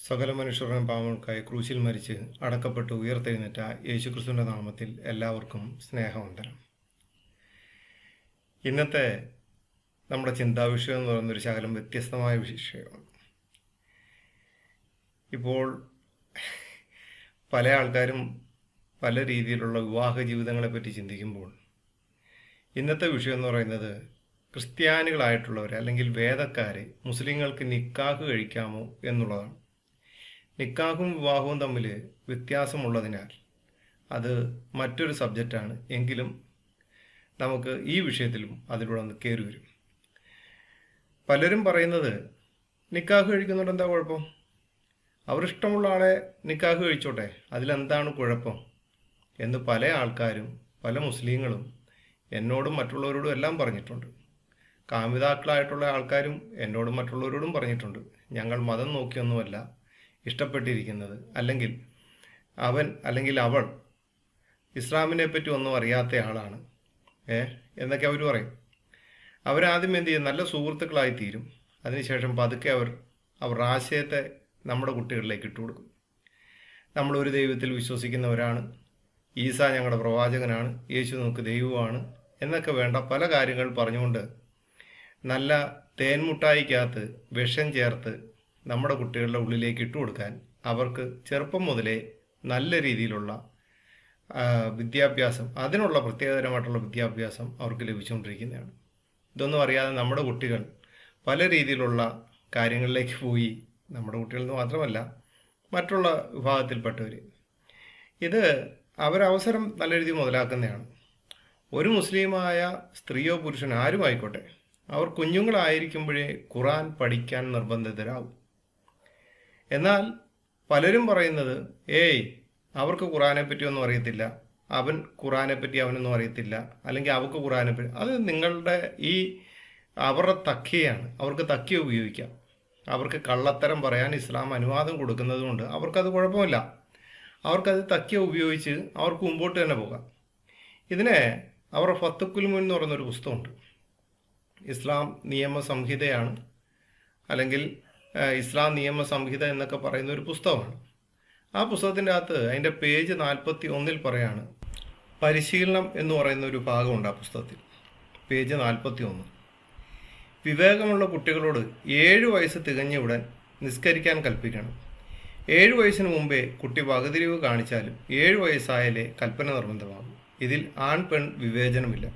സകല മനുഷ്യരുടെയും പാവങ്ങൾക്കായി ക്രൂശിൽ മരിച്ച് അടക്കപ്പെട്ട് ഉയർത്തെഴുന്നേറ്റ യേശുക്രിസ്തുവിൻ്റെ നാമത്തിൽ എല്ലാവർക്കും സ്നേഹവന്ദനം. ഇന്നത്തെ നമ്മുടെ ചിന്താവിഷയം എന്ന് പറയുന്നൊരു ശകലം വ്യത്യസ്തമായ വിഷയമാണ്. ഇപ്പോൾ പല ആൾക്കാരും പല രീതിയിലുള്ള വിവാഹ ജീവിതങ്ങളെപ്പറ്റി ചിന്തിക്കുമ്പോൾ ഇന്നത്തെ വിഷയം എന്ന് പറയുന്നത് ക്രിസ്ത്യാനികളായിട്ടുള്ളവർ അല്ലെങ്കിൽ വേദക്കാരെ മുസ്ലിങ്ങൾക്ക് നിക്കാഹ് കഴിക്കാമോ എന്നുള്ളതാണ്. നിക്കാഹും വിവാഹവും തമ്മിൽ വ്യത്യാസമുള്ളതിനാൽ അത് മറ്റൊരു സബ്ജക്റ്റാണ്. എങ്കിലും നമുക്ക് ഈ വിഷയത്തിലും അതിലൂടെ ഒന്ന് കയറി വരും. പലരും പറയുന്നത് നിക്കാഹ് കഴിക്കുന്നുണ്ട്, എന്താ കുഴപ്പം? അവരിഷ്ടമുള്ള ആളെ നിക്കാഹ് കഴിച്ചോട്ടെ, അതിലെന്താണ് കുഴപ്പം എന്ന് പല ആൾക്കാരും പല മുസ്ലിങ്ങളും എന്നോടും മറ്റുള്ളവരോടും എല്ലാം പറഞ്ഞിട്ടുണ്ട്. കാമിതാക്കളായിട്ടുള്ള ആൾക്കാരും എന്നോടും മറ്റുള്ളവരോടും പറഞ്ഞിട്ടുണ്ട്, ഞങ്ങൾ മതം നോക്കിയൊന്നുമല്ല ഇഷ്ടപ്പെട്ടിരിക്കുന്നത്, അല്ലെങ്കിൽ അവൻ അല്ലെങ്കിൽ അവൾ ഇസ്ലാമിനെ പറ്റി ഒന്നും അറിയാത്ത ആളാണ് എന്നൊക്കെ അവർ പറയും. അവരാദ്യം എന്ത് ചെയ്യും? നല്ല സുഹൃത്തുക്കളായി തീരും. അതിനുശേഷം പതുക്കെ അവർ ആശയത്തെ നമ്മുടെ കുട്ടികളിലേക്ക് ഇട്ടുകൊടുക്കും. നമ്മളൊരു ദൈവത്തിൽ വിശ്വസിക്കുന്നവരാണ്, ഈസ ഞങ്ങളുടെ പ്രവാചകനാണ്, യേശു നമുക്ക് ദൈവമാണ് എന്നൊക്കെ വേണ്ട പല കാര്യങ്ങൾ പറഞ്ഞുകൊണ്ട് നല്ല തേൻമുട്ടായിക്കകത്ത് വിഷം ചേർത്ത് നമ്മുടെ കുട്ടികളുടെ ഉള്ളിലേക്ക് ഇട്ടുകൊടുക്കാൻ അവർക്ക് ചെറുപ്പം മുതലേ നല്ല രീതിയിലുള്ള വിദ്യാഭ്യാസം, അതിനുള്ള പ്രത്യേകതരമായിട്ടുള്ള വിദ്യാഭ്യാസം അവർക്ക് ലഭിച്ചുകൊണ്ടിരിക്കുന്നതാണ്. ഇതൊന്നും അറിയാതെ നമ്മുടെ കുട്ടികൾ പല രീതിയിലുള്ള കാര്യങ്ങളിലേക്ക് പോയി, നമ്മുടെ കുട്ടികളിൽ നിന്ന് മാത്രമല്ല മറ്റുള്ള വിഭാഗത്തിൽപ്പെട്ടവർ ഇത് അവരവസരം നല്ല രീതിയിൽ മുതലാക്കുന്നതാണ്. ഒരു മുസ്ലിമായ സ്ത്രീയോ പുരുഷനോ ആരും ആയിക്കോട്ടെ, അവർ കുഞ്ഞുങ്ങളായിരിക്കുമ്പോഴേ ഖുർആൻ പഠിക്കാൻ നിർബന്ധിതരാകും. എന്നാൽ പലരും പറയുന്നത് അവർക്ക് ഖുർആനെ പറ്റി ഒന്നും അറിയത്തില്ല, അവൻ ഖുർആനെ പറ്റി അവനൊന്നും അറിയത്തില്ല, അല്ലെങ്കിൽ അവർക്ക് ഖുർആനെ പറ്റി, അത് നിങ്ങളുടെ അവരുടെ തക്കിയാണ്. അവർക്ക് തക്കി ഉപയോഗിക്കാം. അവർക്ക് കള്ളത്തരം പറയാൻ ഇസ്ലാം അനുവാദം കൊടുക്കുന്നത് കൊണ്ട് അവർക്കത് കുഴപ്പമില്ല. അവർക്കത് തക്കിയ ഉപയോഗിച്ച് അവർക്ക് മുമ്പോട്ട് തന്നെ പോകാം. ഇതിനെ അവരുടെ ഫത്തുക്കുൽ മുൻ എന്ന് പറയുന്നൊരു പുസ്തകമുണ്ട്. ഇസ്ലാം നിയമ സംഹിതയാണ്, അല്ലെങ്കിൽ ഇസ്ലാം നിയമ സംഹിത എന്നൊക്കെ പറയുന്ന ഒരു പുസ്തകമാണ്. ആ പുസ്തകത്തിൻ്റെ അകത്ത് അതിൻ്റെ പേജ് 41 പറയാണ്, പരിശീലനം എന്ന് പറയുന്ന ഒരു ഭാഗമുണ്ട് ആ പുസ്തകത്തിൽ. പേജ് 41, വിവേകമുള്ള കുട്ടികളോട് 7 വയസ്സ് തികഞ്ഞ ഉടൻ നിസ്കരിക്കാൻ കൽപ്പിക്കണം. 7 വയസ്സിന് മുമ്പേ കുട്ടി വകതിരിവ് കാണിച്ചാലും 7 വയസ്സായാലേ കൽപ്പന നിർബന്ധമാകും. ഇതിൽ ആൺ പെൺ വിവേചനമില്ല.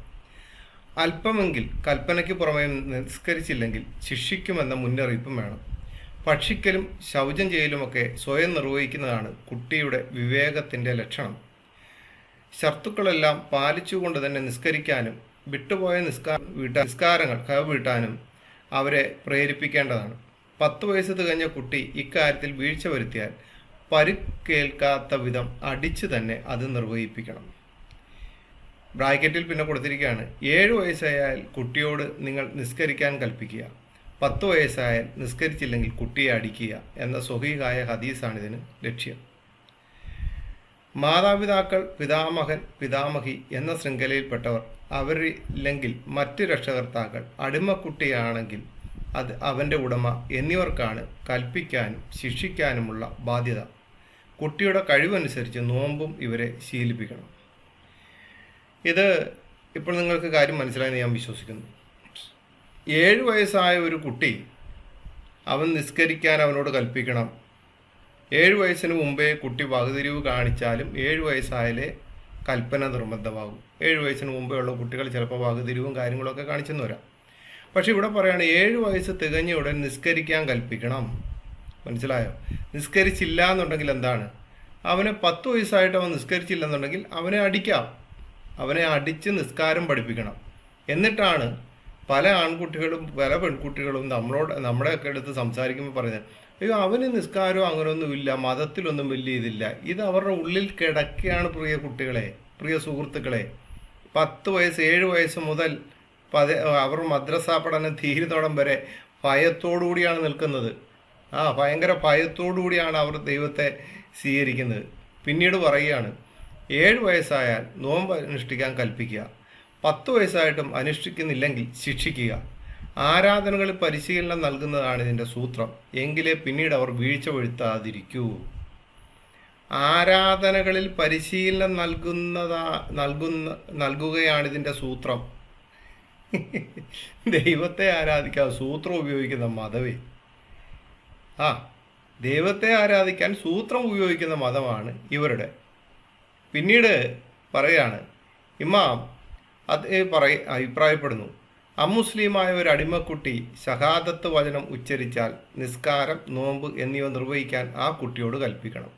അല്പമെങ്കിൽ കൽപ്പനയ്ക്ക് പുറമേ നിസ്കരിച്ചില്ലെങ്കിൽ ശിക്ഷിക്കുമെന്ന മുന്നറിയിപ്പും വേണം. ഭക്ഷിക്കലും ശൗചം ചെയ്യലുമൊക്കെ സ്വയം നിർവഹിക്കുന്നതാണ് കുട്ടിയുടെ വിവേകത്തിൻ്റെ ലക്ഷണം. ശർത്തുക്കളെല്ലാം പാലിച്ചുകൊണ്ട് തന്നെ നിസ്കരിക്കാനും വിട്ടുപോയ നിസ്കാരങ്ങൾ കൈവീട്ടാനും അവരെ പ്രേരിപ്പിക്കേണ്ടതാണ്. 10 വയസ്സ് തികഞ്ഞ കുട്ടി ഇക്കാര്യത്തിൽ വീഴ്ച വരുത്തിയാൽ പരുക്കേൽക്കാത്ത വിധം അടിച്ചു തന്നെ അത് നിർവഹിപ്പിക്കണം. ബ്രാക്കറ്റിൽ പിന്നെ കൊടുത്തിരിക്കുകയാണ്, 7 വയസ്സായാൽ കുട്ടിയോട് നിങ്ങൾ നിസ്കരിക്കാൻ കൽപ്പിക്കുക, 10 വയസ്സായാൽ നിസ്കരിച്ചില്ലെങ്കിൽ കുട്ടിയെ അടിക്കുക എന്ന സ്വഹീഹായ ഹദീസാണിതിന് ലക്ഷ്യം. മാതാപിതാക്കൾ, പിതാമഹൻ, പിതാമഹി എന്ന ശൃംഖലയിൽപ്പെട്ടവർ, അവരില്ലെങ്കിൽ മറ്റ് രക്ഷകർത്താക്കൾ, അടിമക്കുട്ടിയാണെങ്കിൽ അത് അവൻ്റെ ഉടമ എന്നിവർക്കാണ് കൽപ്പിക്കാനും ശിക്ഷിക്കാനുമുള്ള ബാധ്യത. കുട്ടിയുടെ കഴിവനുസരിച്ച് നോമ്പും ഇവരെ ശീലിപ്പിക്കണം. ഇത് ഇപ്പോൾ നിങ്ങൾക്ക് കാര്യം മനസ്സിലായെന്ന് ഞാൻ വിശ്വസിക്കുന്നു. 7 വയസ്സായ ഒരു കുട്ടി, അവൻ നിസ്കരിക്കാൻ അവനോട് കൽപ്പിക്കണം. 7 വയസ്സിന് മുമ്പേ കുട്ടി വകതിരിവ് കാണിച്ചാലും 7 വയസ്സായാലേ കൽപ്പന നിർബന്ധമാകും. 7 വയസ്സിന് മുമ്പേ ഉള്ള കുട്ടികൾ ചിലപ്പോൾ വകതിരിവും കാര്യങ്ങളൊക്കെ കാണിച്ചെന്ന് വരാം. പക്ഷെ ഇവിടെ പറയുകയാണ് 7 വയസ്സ് തികഞ്ഞ ഉടൻ നിസ്കരിക്കാൻ കൽപ്പിക്കണം. മനസ്സിലായോ? നിസ്കരിച്ചില്ല എന്നുണ്ടെങ്കിൽ എന്താണ്? അവന് 10 വയസ്സായിട്ട് അവൻ നിസ്കരിച്ചില്ല എന്നുണ്ടെങ്കിൽ അവനെ അടിക്കാം. അവനെ അടിച്ച് നിസ്കാരം പഠിപ്പിക്കണം. എന്നിട്ടാണ് പല ആൺകുട്ടികളും പല പെൺകുട്ടികളും നമ്മുടെയൊക്കെ എടുത്ത് സംസാരിക്കുമ്പോൾ പറയുന്നത്, അയ്യോ അവന് നിസ്കാരവും അങ്ങനെയൊന്നുമില്ല, മതത്തിലൊന്നും വലിയ ഇതില്ല. ഇത് അവരുടെ ഉള്ളിൽ കിടക്കുകയാണ്. പ്രിയ കുട്ടികളെ, പ്രിയ സുഹൃത്തുക്കളെ, 10 വയസ്സ് 7 വയസ്സ് മുതൽ അവർ മദ്രസ പഠനം തീരുന്നോടം വരെ ഭയത്തോടുകൂടിയാണ് നിൽക്കുന്നത്. ഭയങ്കര ഭയത്തോടുകൂടിയാണ് അവർ ദൈവത്തെ സ്വീകരിക്കുന്നത്. പിന്നീട് പറയുകയാണ്, 7 വയസ്സായാൽ നോമ്പ് അനുഷ്ഠിക്കാൻ കൽപ്പിക്കുക, 10 വയസ്സായിട്ടും അനുഷ്ഠിക്കുന്നില്ലെങ്കിൽ ശിക്ഷിക്കുക. ആരാധനകളിൽ പരിശീലനം നൽകുന്നതാണ് ഇതിൻ്റെ സൂത്രം. എങ്കിലേ പിന്നീട് അവർ വീഴ്ച വരുത്താതിരിക്കൂ. ആരാധനകളിൽ പരിശീലനം നൽകുകയാണ് ഇതിൻ്റെ സൂത്രം. ദൈവത്തെ ആരാധിക്കാൻ സൂത്രം ഉപയോഗിക്കുന്ന മതമേ. ദൈവത്തെ ആരാധിക്കാൻ സൂത്രം ഉപയോഗിക്കുന്ന മതമാണ് ഇവരുടെ. പിന്നീട് പറയാണ് ഇമാം അഭിപ്രായപ്പെടുന്നു, അമുസ്ലിമായ ഒരു അടിമക്കുട്ടി ഷഹാദത്ത് വചനം ഉച്ചരിച്ചാൽ നിസ്കാരം, നോമ്പ് എന്നിവ നിർവഹിക്കാൻ ആ കുട്ടിയോട് കൽപ്പിക്കണം.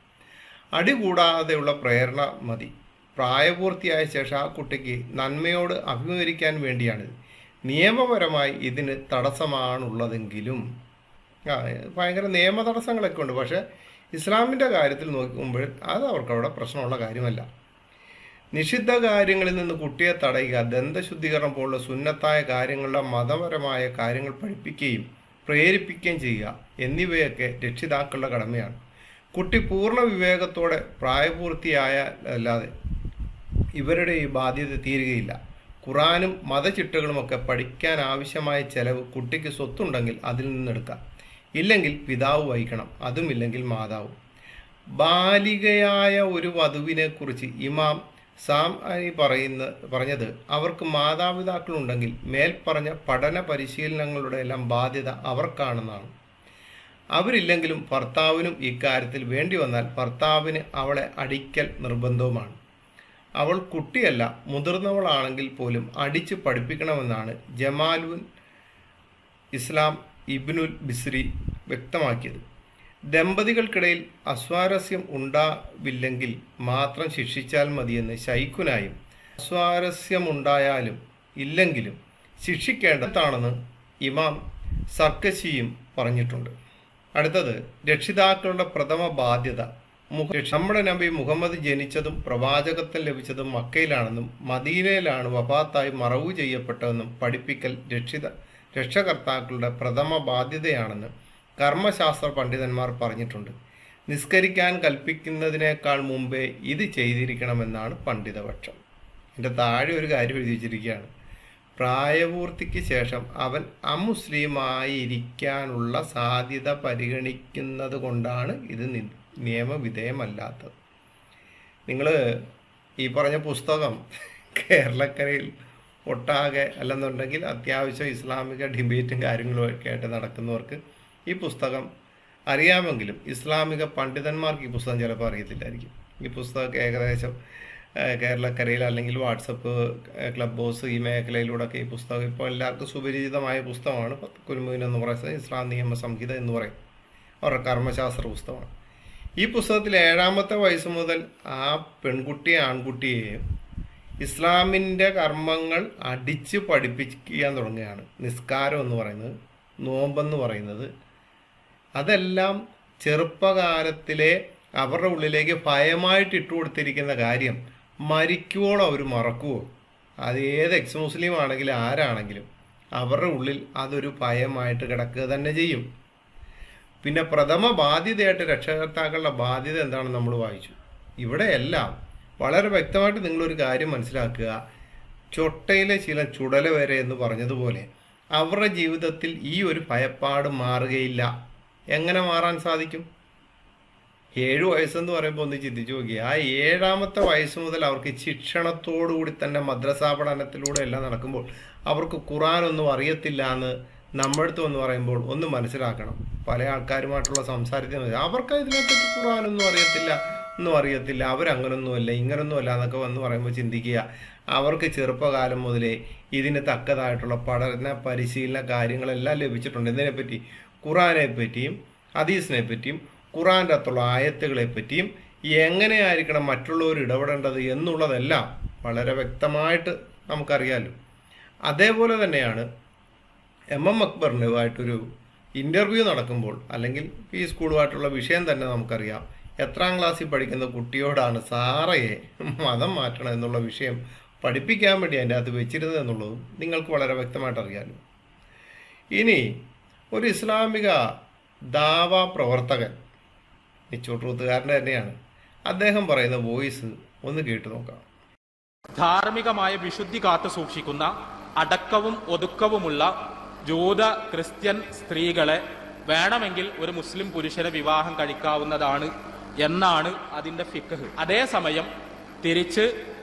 അടി കൂടാതെയുള്ള പ്രേരണ മതി. പ്രായപൂർത്തിയായ ശേഷം ആ കുട്ടിക്ക് നന്മയോട് അഭിമുഖീകരിക്കാൻ വേണ്ടിയാണിത്. നിയമപരമായി ഇതിന് തടസ്സമാണുള്ളതെങ്കിലും ഭയങ്കര നിയമ തടസ്സങ്ങളൊക്കെ ഉണ്ട്. പക്ഷേ ഇസ്ലാമിൻ്റെ കാര്യത്തിൽ നോക്കുമ്പോൾ അത് അവർക്കവിടെ പ്രശ്നമുള്ള കാര്യമല്ല. നിഷിദ്ധ കാര്യങ്ങളിൽ നിന്ന് കുട്ടിയെ തടയുക, ദന്തശുദ്ധീകരണം പോലുള്ള സുന്നത്തായ കാര്യങ്ങളുടെ മതപരമായ കാര്യങ്ങൾ പഠിപ്പിക്കുകയും പ്രേരിപ്പിക്കുകയും ചെയ്യുക എന്നിവയൊക്കെ രക്ഷിതാക്കളുടെ കടമയാണ്. കുട്ടി പൂർണ്ണ വിവേകത്തോടെ പ്രായപൂർത്തിയായല്ലാതെ ഇവരുടെ ഈ ബാധ്യത തീരുകയില്ല. ഖുറാനും മതചിട്ടകളുമൊക്കെ പഠിക്കാൻ ആവശ്യമായ ചെലവ് കുട്ടിക്ക് സ്വത്തുണ്ടെങ്കിൽ അതിൽ നിന്നെടുക്കാം. ഇല്ലെങ്കിൽ പിതാവ് വഹിക്കണം, അതുമില്ലെങ്കിൽ മാതാവ്. ബാലികയായ ഒരു വധുവിനെ കുറിച്ച് ഇമാം പറഞ്ഞത് അവർക്ക് മാതാപിതാക്കളുണ്ടെങ്കിൽ മേൽപ്പറഞ്ഞ പഠന പരിശീലനങ്ങളുടെ എല്ലാം ബാധ്യത അവർക്കാണെന്നാണ്. അവരില്ലെങ്കിലും ഭർത്താവിനും ഇക്കാര്യത്തിൽ വേണ്ടി വന്നാൽ ഭർത്താവിന് അവളെ അടിക്കൽ നിർബന്ധവുമാണ്. അവൾ കുട്ടിയല്ല, മുതിർന്നവളാണെങ്കിൽ പോലും അടിച്ച് പഠിപ്പിക്കണമെന്നാണ് ജമാലുൽ ഇസ്ലാം ഇബ്നുൽ ബിസ്രി വ്യക്തമാക്കിയത്. ദമ്പതികൾക്കിടയിൽ അസ്വാരസ്യം ഉണ്ടാവില്ലെങ്കിൽ മാത്രം ശിക്ഷിച്ചാൽ മതിയെന്ന് ശൈഖുനായും അസ്വാരസ്യമുണ്ടായാലും ഇല്ലെങ്കിലും ശിക്ഷിക്കേണ്ടതാണെന്ന് ഇമാം സർക്കശിയും പറഞ്ഞിട്ടുണ്ട്. അടുത്തത് രക്ഷിതാക്കളുടെ പ്രഥമ ബാധ്യത. നമ്മുടെ നബി മുഹമ്മദ് ജനിച്ചതും പ്രവാചകത്വം ലഭിച്ചതും മക്കയിലാണെന്നും മദീനയിലാണ് വഫാത്തായി മറവു ചെയ്യപ്പെട്ടതെന്നും പഠിപ്പിക്കൽ രക്ഷകർത്താക്കളുടെ പ്രഥമ ബാധ്യതയാണെന്ന് കർമ്മശാസ്ത്ര പണ്ഡിതന്മാർ പറഞ്ഞിട്ടുണ്ട്. നിസ്കരിക്കാൻ കൽപ്പിക്കുന്നതിനേക്കാൾ മുമ്പേ ഇത് ചെയ്തിരിക്കണമെന്നാണ് പണ്ഡിതപക്ഷം. എൻ്റെ താഴെ ഒരു കാര്യം എഴുതി വച്ചിരിക്കുകയാണ്. പ്രായപൂർത്തിക്ക് ശേഷം അവൻ അമുസ്ലിമായിരിക്കാനുള്ള സാധ്യത പരിഗണിക്കുന്നത് കൊണ്ടാണ് ഇത് നിയമവിധേയമല്ലാത്തത്. നിങ്ങൾ ഈ പറഞ്ഞ പുസ്തകം കേരളക്കരയിൽ ഒട്ടാകെ അല്ലെന്നുണ്ടെങ്കിൽ അത്യാവശ്യം ഇസ്ലാമിക ഡിബേറ്റും കാര്യങ്ങളും ഒക്കെ ആയിട്ട് നടക്കുന്നവർക്ക് ഈ പുസ്തകം അറിയാമെങ്കിലും ഇസ്ലാമിക പണ്ഡിതന്മാർക്ക് ഈ പുസ്തകം ചിലപ്പോൾ അറിയത്തില്ലായിരിക്കും. ഈ പുസ്തകമൊക്കെ ഏകദേശം കേരളക്കരയിൽ അല്ലെങ്കിൽ വാട്സപ്പ്, ക്ലബ് ഹൗസ് ഈ മേഖലയിലൂടെയൊക്കെ ഈ പുസ്തകം ഇപ്പോൾ എല്ലാവർക്കും സുപരിചിതമായ പുസ്തകമാണ്. കുൽമുയിൻ എന്ന് പറയുന്നത് ഇസ്ലാം നിയമ സംഹിത എന്ന് പറയും, അവരുടെ കർമ്മശാസ്ത്ര പുസ്തകമാണ്. ഈ പുസ്തകത്തിൽ 7ാമത്തെ വയസ്സ് മുതൽ ആ പെൺകുട്ടിയെ ആൺകുട്ടിയെയും ഇസ്ലാമിൻ്റെ കർമ്മങ്ങൾ അടിച്ച് പഠിപ്പിക്കാൻ തുടങ്ങുകയാണ്. നിസ്കാരം എന്ന് പറയുന്നത്, നോമ്പെന്ന് പറയുന്നത്, അതെല്ലാം ചെറുപ്പകാലത്തിലെ അവരുടെ ഉള്ളിലേക്ക് ഭയമായിട്ട് ഇട്ടു കൊടുത്തിരിക്കുന്ന കാര്യം മരിക്കുവോളം അവർ മറക്കുവോ? അത് ഏത് എക്സ് മുസ്ലിം ആണെങ്കിലും ആരാണെങ്കിലും അവരുടെ ഉള്ളിൽ അതൊരു ഭയമായിട്ട് കിടക്കുക തന്നെ ചെയ്യും. പിന്നെ പ്രഥമ ബാധ്യതയായിട്ട് രക്ഷകർത്താക്കളുടെ ബാധ്യത എന്താണെന്ന് നമ്മൾ വായിച്ചു. ഇവിടെയെല്ലാം വളരെ വ്യക്തമായിട്ട് നിങ്ങളൊരു കാര്യം മനസ്സിലാക്കുക. ചൊട്ടയിലെ ചില ചുടല വരെ എന്ന് പറഞ്ഞതുപോലെ അവരുടെ ജീവിതത്തിൽ ഈ ഒരു ഭയപ്പാട് മാറുകയില്ല. എങ്ങനെ മാറാൻ സാധിക്കും? 7 വയസ്സെന്ന് പറയുമ്പോൾ ഒന്ന് ചിന്തിച്ചു നോക്കി. ആ 7ാമത്തെ വയസ്സ് മുതൽ അവർക്ക് ശിക്ഷണത്തോടുകൂടി തന്നെ മദ്രസാ പഠനത്തിലൂടെ എല്ലാം നടക്കുമ്പോൾ അവർക്ക് ഖുർആനൊന്നും അറിയത്തില്ല എന്ന് നമ്മളടുത്ത് എന്ന് പറയുമ്പോൾ ഒന്ന് മനസ്സിലാക്കണം. പല ആൾക്കാരുമായിട്ടുള്ള സംസാരത്തിന് അവർക്ക് ഇതിനെപ്പറ്റി ഖുർആനൊന്നും അറിയത്തില്ല, അവരങ്ങനൊന്നുമല്ല ഇങ്ങനൊന്നുമല്ല എന്നൊക്കെ വന്ന് പറയുമ്പോൾ ചിന്തിക്കുക, അവർക്ക് ചെറുപ്പകാലം മുതലേ ഇതിന് തക്കതായിട്ടുള്ള പഠന പരിശീലന കാര്യങ്ങളെല്ലാം ലഭിച്ചിട്ടുണ്ട്. ഇതിനെപ്പറ്റി ഖുർആനെ പറ്റിയും ഹദീസിനെ പറ്റിയും ഖുർആൻ്റെ അകത്തുള്ള ആയത്തുകളെ പറ്റിയും എങ്ങനെയായിരിക്കണം മറ്റുള്ളവർ ഇടപെടേണ്ടത് എന്നുള്ളതെല്ലാം വളരെ വ്യക്തമായിട്ട് നമുക്കറിയാമല്ലോ. അതേപോലെ തന്നെയാണ് MM അക്ബറിനുമായിട്ടൊരു ഇൻ്റർവ്യൂ നടക്കുമ്പോൾ, അല്ലെങ്കിൽ ഈ സ്കൂളുമായിട്ടുള്ള വിഷയം തന്നെ നമുക്കറിയാം. എത്രാം ക്ലാസ്സിൽ പഠിക്കുന്ന കുട്ടിയോടാണ് സാറയെ മതം മാറ്റണം എന്നുള്ള വിഷയം പഠിപ്പിക്കാൻ വേണ്ടി അതിൻ്റെ അകത്ത് വെച്ചിരുന്നത് എന്നുള്ളതും നിങ്ങൾക്ക് വളരെ വ്യക്തമായിട്ട് അറിയാമല്ലോ. ഇനി ഒരു ഇസ്ലാമിക ദാവാ പ്രവർത്തകൻ, നിച്ചോട്ടൂത്തുകാരൻ്റെ തന്നെയാണ്, അദ്ദേഹം പറയുന്ന വോയിസ് ഒന്ന് കേട്ടു നോക്കാം. ധാർമ്മികമായ വിശുദ്ധി കാത്തു സൂക്ഷിക്കുന്ന അടക്കവും ഒതുക്കവുമുള്ള ജൂത ക്രിസ്ത്യൻ സ്ത്രീകളെ വേണമെങ്കിൽ ഒരു മുസ്ലിം പുരുഷനെ വിവാഹം കഴിക്കാവുന്നതാണ് എന്നാണ് അതിൻ്റെ ഫിഖ്. അതേസമയം തിരിച്ച്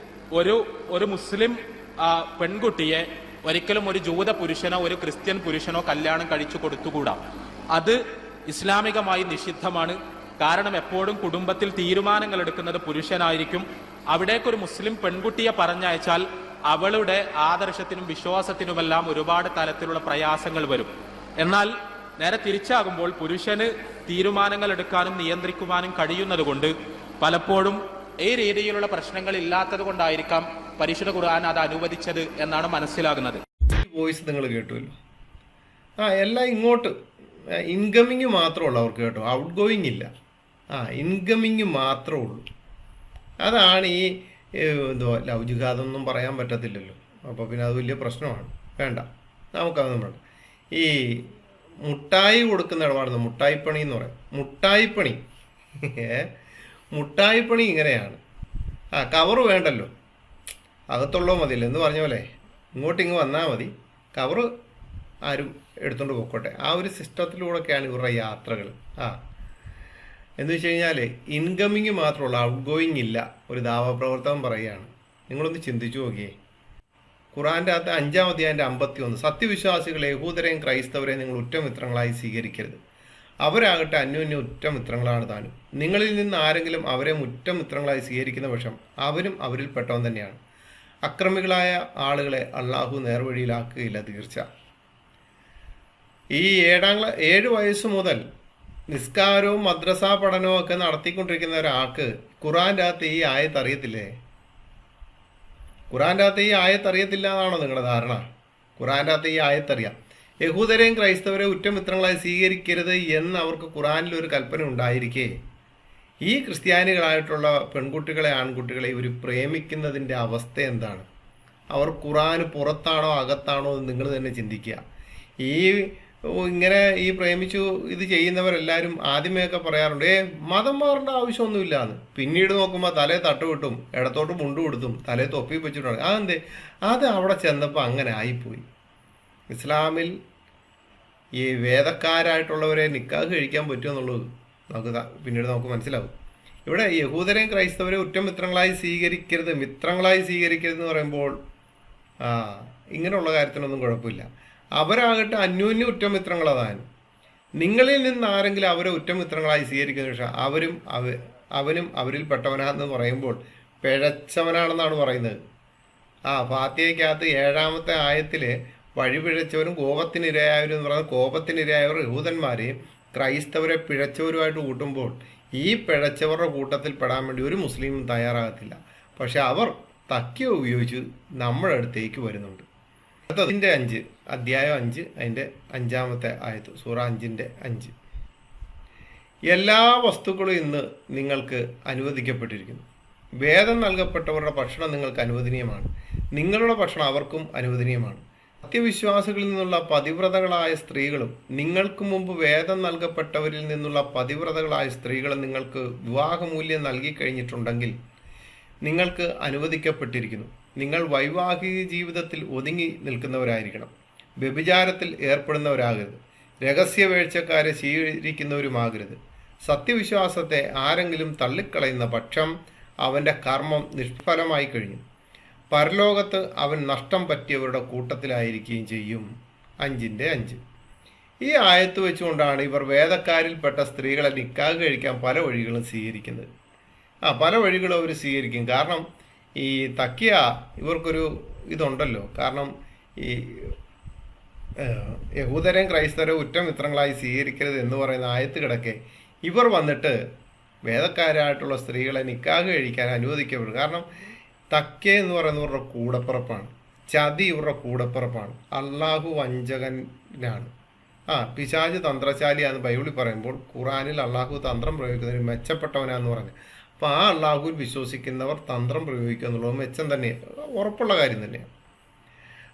ഒരു മുസ്ലിം പെൺകുട്ടിയെ ഒരിക്കലും ഒരു ജൂത പുരുഷനോ ഒരു ക്രിസ്ത്യൻ പുരുഷനോ കല്യാണം കഴിച്ചു കൊടുത്തുകൂടാ. അത് ഇസ്ലാമികമായി നിഷിദ്ധമാണ്. കാരണം എപ്പോഴും കുടുംബത്തിൽ തീരുമാനങ്ങൾ എടുക്കുന്നത് പുരുഷനായിരിക്കും. അവിടേക്കൊരു മുസ്ലിം പെൺകുട്ടിയെ പറഞ്ഞയച്ചാൽ അവളുടെ ആദർശത്തിനും വിശ്വാസത്തിനുമെല്ലാം ഒരുപാട് തരത്തിലുള്ള പ്രയാസങ്ങൾ വരും. എന്നാൽ നേരെ തിരിച്ചാകുമ്പോൾ പുരുഷന് തീരുമാനങ്ങൾ എടുക്കാനും നിയന്ത്രിക്കുവാനും കഴിയുന്നത് കൊണ്ട് പലപ്പോഴും ഈ രീതിയിലുള്ള പ്രശ്നങ്ങൾ ഇല്ലാത്തത് കൊണ്ടായിരിക്കാം പരിശുദ്ധ ഖുർആൻ അത് അനുവദിച്ചത് എന്നാണ് മനസ്സിലാകുന്നത്. വോയിസ് നിങ്ങൾ കേട്ടുമല്ലോ. എല്ലാം ഇങ്ങോട്ട് ഇൻകമിങ് മാത്രമേ ഉള്ളൂ അവർക്ക് കേട്ടോ, ഔട്ട് ഗോയിങ് ഇല്ല. ഇൻകമിങ് മാത്രമേ ഉള്ളൂ. അതാണ് ഈ ലവ് ജിഹാദൊന്നും പറയാൻ പറ്റത്തില്ലല്ലോ. അപ്പോൾ പിന്നെ അത് വലിയ പ്രശ്നമാണ്. വേണ്ട, നമുക്കത് വേണ്ട. ഈ മുട്ടായി കൊടുക്കുന്ന ഇടപാടുന്ന മുട്ടായിപ്പണി എന്ന് പറയും. മുട്ടായിപ്പണി ഇങ്ങനെയാണ്. കവറ് വേണ്ടല്ലോ, അകത്തുള്ളോ മതിയല്ലോ എന്ന് പറഞ്ഞ പോലെ ഇങ്ങോട്ടിങ്ങ് വന്നാൽ മതി, കവറ് ആരും എടുത്തുകൊണ്ട് പോയിക്കോട്ടെ. ആ ഒരു സിസ്റ്റത്തിലൂടെയൊക്കെയാണ് ഇവരുടെ യാത്രകൾ. എന്ന് വെച്ച് കഴിഞ്ഞാൽ ഇൻകമിങ് മാത്രമുള്ള ഔട്ട് ഗോയിങ് ഇല്ല. ഒരു ദാവാപ്രവർത്തകൻ പറയുകയാണ്. നിങ്ങളൊന്ന് ചിന്തിച്ചു നോക്കിയേ. ഖുറാൻ്റെ അകത്ത് 5-ാം അധ്യായൻ്റെ 51, സത്യവിശ്വാസികളെ യഹൂദരെയും ക്രൈസ്തവരെയും നിങ്ങൾ ഉറ്റമിത്രങ്ങളായി സ്വീകരിക്കരുത്. അവരാകട്ടെ അന്യോന്യം ഉറ്റമിത്രങ്ങളാണ് താനും. നിങ്ങളിൽ നിന്ന് ആരെങ്കിലും അവരെ ഉറ്റമിത്രങ്ങളായി സ്വീകരിക്കുന്ന പക്ഷം അവരും അവരിൽ പെട്ടവൻ തന്നെയാണ്. അക്രമികളായ ആളുകളെ അള്ളാഹു നേർവഴിയിലാക്കുകയില്ല തീർച്ച. ഈ 7 വയസ്സ് മുതൽ നിസ്കാരവും മദ്രസ പഠനവും ഒക്കെ നടത്തിക്കൊണ്ടിരിക്കുന്ന ഒരാൾക്ക് ഖുറാൻ്റെ അകത്ത് ഈ ആയത്ത് അറിയത്തില്ലേ? ഖുറാൻ്റെ അകത്ത് ഈ ആയത്ത് അറിയത്തില്ല എന്നാണോ നിങ്ങളുടെ ധാരണ? ഖുറാൻ്റെ അകത്ത് ഈ ആയത്തറിയാം. യഹൂദരെയും ക്രൈസ്തവരെയും ഉറ്റമിത്രങ്ങളായി സ്വീകരിക്കരുത് എന്ന് അവർക്ക് ഖുറാനിൽ ഒരു കൽപ്പന ഉണ്ടായിരിക്കെ ഈ ക്രിസ്ത്യാനികളായിട്ടുള്ള പെൺകുട്ടികളെ ആൺകുട്ടികളെ ഇവർ പ്രേമിക്കുന്നതിൻ്റെ അവസ്ഥ എന്താണ്? അവർ ഖുറാന് പുറത്താണോ അകത്താണോ എന്ന് നിങ്ങൾ തന്നെ ചിന്തിക്കുക. ഇങ്ങനെ ഈ പ്രേമിച്ചു ഇത് ചെയ്യുന്നവരെല്ലാവരും ആദ്യമേയൊക്കെ പറയാറുണ്ട് മതം മാറേണ്ട ആവശ്യമൊന്നുമില്ല എന്ന്. പിന്നീട് നോക്കുമ്പോൾ തലേ തട്ടുവിട്ടും ഇടത്തോട്ട് മുണ്ടു കൊടുത്തും തലേ തൊപ്പി വെച്ചിട്ടുണ്ട്. അതെന്തേ? അത് അവിടെ ചെന്നപ്പോൾ അങ്ങനെ ആയിപ്പോയി. ഇസ്ലാമിൽ ഈ വേദക്കാരായിട്ടുള്ളവരെ നിക്കാഹ് കഴിക്കാൻ പറ്റുമെന്നുള്ളത് പിന്നീട് നമുക്ക് മനസ്സിലാവും. ഇവിടെ യഹൂദരെയും ക്രൈസ്തവരെയും ഉറ്റമിത്രങ്ങളായി സ്വീകരിക്കരുത്, മിത്രങ്ങളായി സ്വീകരിക്കരുത് എന്ന് പറയുമ്പോൾ ഇങ്ങനെയുള്ള കാര്യത്തിനൊന്നും കുഴപ്പമില്ല. അവരാകട്ടെ അന്യോന്യ ഉറ്റമിത്രങ്ങളതാണ്. നിങ്ങളിൽ നിന്ന് ആരെങ്കിലും അവരെ ഉറ്റമിത്രങ്ങളായി സ്വീകരിക്കുന്ന പക്ഷേ അവനും അവരിൽ പെട്ടവനാണെന്ന് പറയുമ്പോൾ പിഴച്ചവനാണെന്നാണ് പറയുന്നത്. ഫാത്തിഹയ്ക്കകത്ത് 7-ാമത്തെ ആയത്തിൽ വഴിപിഴച്ചവരും കോപത്തിനിരയായവരും എന്ന് പറയുന്നത് കോപത്തിനിരയായവർ യഹൂദന്മാരെയും ക്രൈസ്തവരെ പിഴച്ചവരുമായിട്ട് കൂട്ടുമ്പോൾ ഈ പിഴച്ചവരുടെ കൂട്ടത്തിൽ പെടാൻ വേണ്ടി ഒരു മുസ്ലിമും തയ്യാറാകത്തില്ല. പക്ഷെ അവർ തക്കിയ ഉപയോഗിച്ച് നമ്മുടെ അടുത്തേക്ക് വരുന്നുണ്ട്. അടുത്തതിൻ്റെ 5, അധ്യായം 5, അതിൻ്റെ 5-ാമത്തെ ആയത്ത്, സൂറ 5-ന്റെ 5. എല്ലാ വസ്തുക്കളും ഇന്ന് നിങ്ങൾക്ക് അനുവദിക്കപ്പെട്ടിരിക്കുന്നു. വേദം നൽകപ്പെട്ടവരുടെ ഭക്ഷണം നിങ്ങൾക്ക് അനുവദനീയമാണ്. നിങ്ങളുടെ ഭക്ഷണം അവർക്കും അനുവദനീയമാണ്. സത്യവിശ്വാസികളിൽ നിന്നുള്ള പതിവ്രതകളായ സ്ത്രീകളും നിങ്ങൾക്ക് മുമ്പ് വേദം നൽകപ്പെട്ടവരിൽ നിന്നുള്ള പതിവ്രതകളായ സ്ത്രീകളും നിങ്ങൾക്ക് വിവാഹമൂല്യം നൽകിക്കഴിഞ്ഞിട്ടുണ്ടെങ്കിൽ നിങ്ങൾക്ക് അനുവദിക്കപ്പെട്ടിരിക്കുന്നു. നിങ്ങൾ വൈവാഹിക ജീവിതത്തിൽ ഒതുങ്ങി നിൽക്കുന്നവരായിരിക്കണം. വ്യഭിചാരത്തിൽ ഏർപ്പെടുന്നവരാകരുത്. രഹസ്യവേഴ്ചക്കാരെ സ്വീകരിക്കുന്നവരുമാകരുത്. സത്യവിശ്വാസത്തെ ആരെങ്കിലും തള്ളിക്കളയുന്ന പക്ഷം അവൻ്റെ കർമ്മം നിഷ്ഫലമായി കഴിഞ്ഞു. പരലോകത്ത് അവൻ നഷ്ടം പറ്റിയവരുടെ കൂട്ടത്തിലായിരിക്കുകയും ചെയ്യും. 5-ന്റെ 5. ഈ ആയത്ത് വെച്ചുകൊണ്ടാണ് ഇവർ വേദക്കാരിൽപ്പെട്ട സ്ത്രീകളെ നിക്കാഹ് കഴിക്കാൻ പല വഴികളും സ്വീകരിക്കുന്നത്. പല വഴികളും അവർ സ്വീകരിക്കും. കാരണം ഈ തക്കിയ ഇവർക്കൊരു ഇതുണ്ടല്ലോ. കാരണം ഈ യഹൂദരെയും ക്രൈസ്തവരെയും ഉറ്റമിത്രങ്ങളായി സ്വീകരിക്കരുത് എന്ന് പറയുന്ന ആയത്ത് കിടക്കെ ഇവർ വന്നിട്ട് വേദക്കാരായിട്ടുള്ള സ്ത്രീകളെ നിക്കാഹ് കഴിക്കാൻ അനുവദിക്കപ്പെടും. കാരണം തക്ക എന്ന് പറയുന്നവരുടെ കൂടപ്പിറപ്പാണ്. ചതി ഇവരുടെ കൂടപ്പിറപ്പാണ്. അള്ളാഹു വഞ്ചകനാണ്. പിശാച് തന്ത്രശാലിയാന്ന് ബൈബിളിൽ പറയുമ്പോൾ ഖുറാനിൽ അള്ളാഹു തന്ത്രം പ്രയോഗിക്കുന്നതിന് മെച്ചപ്പെട്ടവനാന്ന് പറഞ്ഞു. അപ്പോൾ അള്ളാഹുവിൽ വിശ്വസിക്കുന്നവർ തന്ത്രം പ്രയോഗിക്കുക എന്നുള്ളത് മെച്ചം തന്നെയാണ്, ഉറപ്പുള്ള കാര്യം തന്നെയാണ്.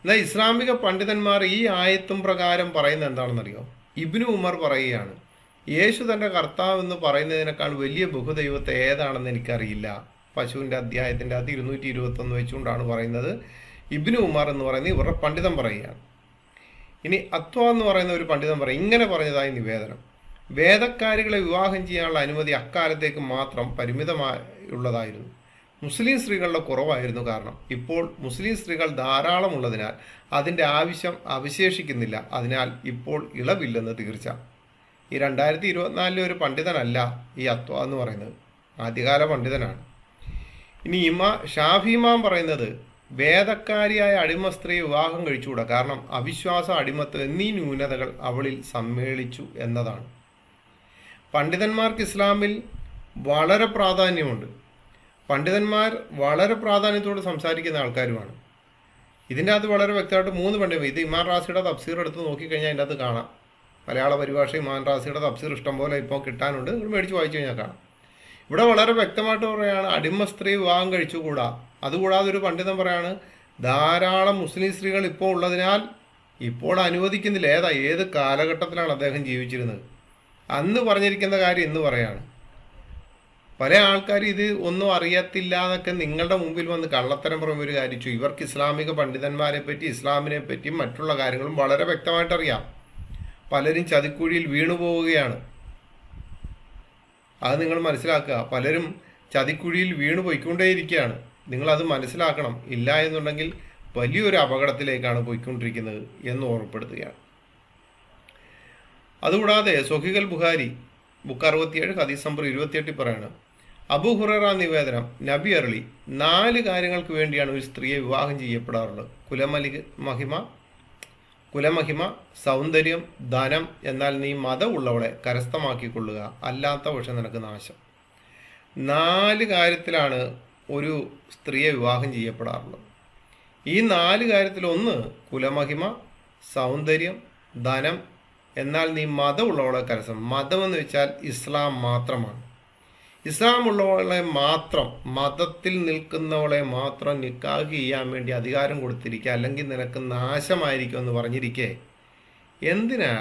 എന്നാൽ ഇസ്ലാമിക പണ്ഡിതന്മാർ ഈ ആയത്തും പ്രകാരം പറയുന്നത് എന്താണെന്നറിയോ? ഇബ്നു ഉമർ പറയുകയാണ്, യേശു തൻ്റെ കർത്താവ് എന്ന് പറയുന്നതിനേക്കാൾ വലിയ ബഹുദൈവത്തെ ഏതാണെന്ന് എനിക്കറിയില്ല. പശുവിൻ്റെ അധ്യായത്തിൻ്റെ അത് 221 വെച്ചുകൊണ്ടാണ് പറയുന്നത്. ഇബ്നു ഉമർ എന്ന് പറയുന്നത് ഇവരുടെ പണ്ഡിതൻ പറയുകയാണ്. ഇനി അത്വ എന്ന് പറയുന്ന ഒരു പണ്ഡിതൻ പറയും, ഇങ്ങനെ പറഞ്ഞതായി നിവേദനം: വേദക്കാരികളെ വിവാഹം ചെയ്യാനുള്ള അനുമതി അക്കാലത്തേക്ക് മാത്രം പരിമിതമായുള്ളതായിരുന്നു. മുസ്ലിം സ്ത്രീകളുടെ കുറവായിരുന്നു കാരണം. ഇപ്പോൾ മുസ്ലിം സ്ത്രീകൾ ധാരാളമുള്ളതിനാൽ അതിൻ്റെ ആവശ്യം അവശേഷിക്കുന്നില്ല. അതിനാൽ ഇപ്പോൾ ഇളവില്ലെന്ന് തീർച്ച. ഈ 2024 ഒരു പണ്ഡിതനല്ല ഈ അത്വ എന്ന് പറയുന്നത്, ആദ്യകാല പണ്ഡിതനാണ്. ഇനി ഷാഫി ഇമാം പറയുന്നത് വേദക്കാരിയായ അടിമ സ്ത്രീ വിവാഹം കഴിച്ചുകൂടാ, കാരണം അവിശ്വാസം, അടിമത്വം എന്നീ ന്യൂനതകൾ അവളിൽ സമ്മേളിച്ചു എന്നതാണ്. പണ്ഡിതന്മാർക്ക് ഇസ്ലാമിൽ വളരെ പ്രാധാന്യമുണ്ട്. പണ്ഡിതന്മാർ വളരെ പ്രാധാന്യത്തോടെ സംസാരിക്കുന്ന ആൾക്കാരുമാണ്. ഇതിൻ്റെ അകത്ത് വളരെ വ്യക്തമായിട്ട് 3 പണ്ഡിതൻ, ഇത് ഇമാൻ റാസിയുടെ തഫ്സീർ എടുത്ത് നോക്കിക്കഴിഞ്ഞാൽ അതിൻ്റെ അകത്ത് കാണാം. മലയാള പരിഭാഷ ഇമാൻ റാസിയുടെ തഫ്സീർ ഇഷ്ടംപോലെ ഇപ്പോൾ കിട്ടാനുണ്ട്, നിങ്ങൾ മേടിച്ച് വായിച്ചു കഴിഞ്ഞാൽ കാണാം. ഇവിടെ വളരെ വ്യക്തമായിട്ട് പറയുകയാണ് അടിമ സ്ത്രീ വിവാഹം കഴിച്ചുകൂടാ. അതുകൂടാതെ ഒരു പണ്ഡിതൻ പറയാണ് ധാരാളം മുസ്ലിം സ്ത്രീകൾ ഇപ്പോൾ ഉള്ളതിനാൽ ഇപ്പോൾ അനുവദിക്കുന്നില്ല. ഏത് കാലഘട്ടത്തിലാണ് അദ്ദേഹം ജീവിച്ചിരുന്നത്? അന്ന് പറഞ്ഞിരിക്കുന്ന കാര്യം ഇന്ന് പറയാണ്. പല ആൾക്കാർ ഇത് ഒന്നും അറിയത്തില്ല എന്നൊക്കെ നിങ്ങളുടെ മുമ്പിൽ വന്ന് കള്ളത്തരം പറയുമ്പോൾ ഒരു കാര്യം, ഇവർക്ക് ഇസ്ലാമിക പണ്ഡിതന്മാരെ പറ്റി, ഇസ്ലാമിനെ പറ്റി, മറ്റുള്ള കാര്യങ്ങളും വളരെ വ്യക്തമായിട്ട് അറിയാം. പലരും ചതിക്കുഴിയിൽ വീണു പോവുകയാണ്. അത് നിങ്ങൾ മനസ്സിലാക്കുക. പലരും ചതിക്കുഴിയിൽ വീണു പോയിക്കൊണ്ടേയിരിക്കുകയാണ്. നിങ്ങളത് മനസ്സിലാക്കണം. ഇല്ല എന്നുണ്ടെങ്കിൽ വലിയൊരു അപകടത്തിലേക്കാണ് പോയിക്കൊണ്ടിരിക്കുന്നത് എന്ന് ഓർമ്മപ്പെടുത്തുകയാണ്. അതുകൂടാതെ സൊഹീഹുൽ ബുഖാരി ബുക്ക് 67 ഹദീസ് നമ്പർ 28 പറയാണ്, അബൂ ഹുറൈറ നിവേദനം: നബി അരുളി, 4 കാര്യങ്ങൾക്ക് വേണ്ടിയാണ് ഒരു സ്ത്രീയെ വിവാഹം ചെയ്യപ്പെടാറുള്ളത്: കുലമഹിമ, സൗന്ദര്യം, ധനം. എന്നാൽ നീ മതമുള്ളവളെ കരസ്ഥമാക്കിക്കൊള്ളുക, അല്ലാത്ത പക്ഷം നിനക്ക് നാശം. 4 കാര്യത്തിലാണ് ഒരു സ്ത്രീയെ വിവാഹം ചെയ്യപ്പെടാറുള്ളത്. ഈ 4 കാര്യത്തിൽ ഒന്ന് കുലമഹിമ, സൗന്ദര്യം, ധനം. എന്നാൽ നീ മതമുള്ളവളെ കരസ്ഥം. മതം എന്ന് വെച്ചാൽ ഇസ്ലാം മാത്രമാണ്. ഇസ്ലാം ഉള്ളവളെ മാത്രം, മതത്തിൽ നിൽക്കുന്നവളെ മാത്രം നിക്കാഹ് ചെയ്യാൻ വേണ്ടി അധികാരം കൊടുത്തിരിക്കുക, അല്ലെങ്കിൽ നിനക്ക് നാശമായിരിക്കും എന്ന് പറഞ്ഞിരിക്കേ, എന്തിനാ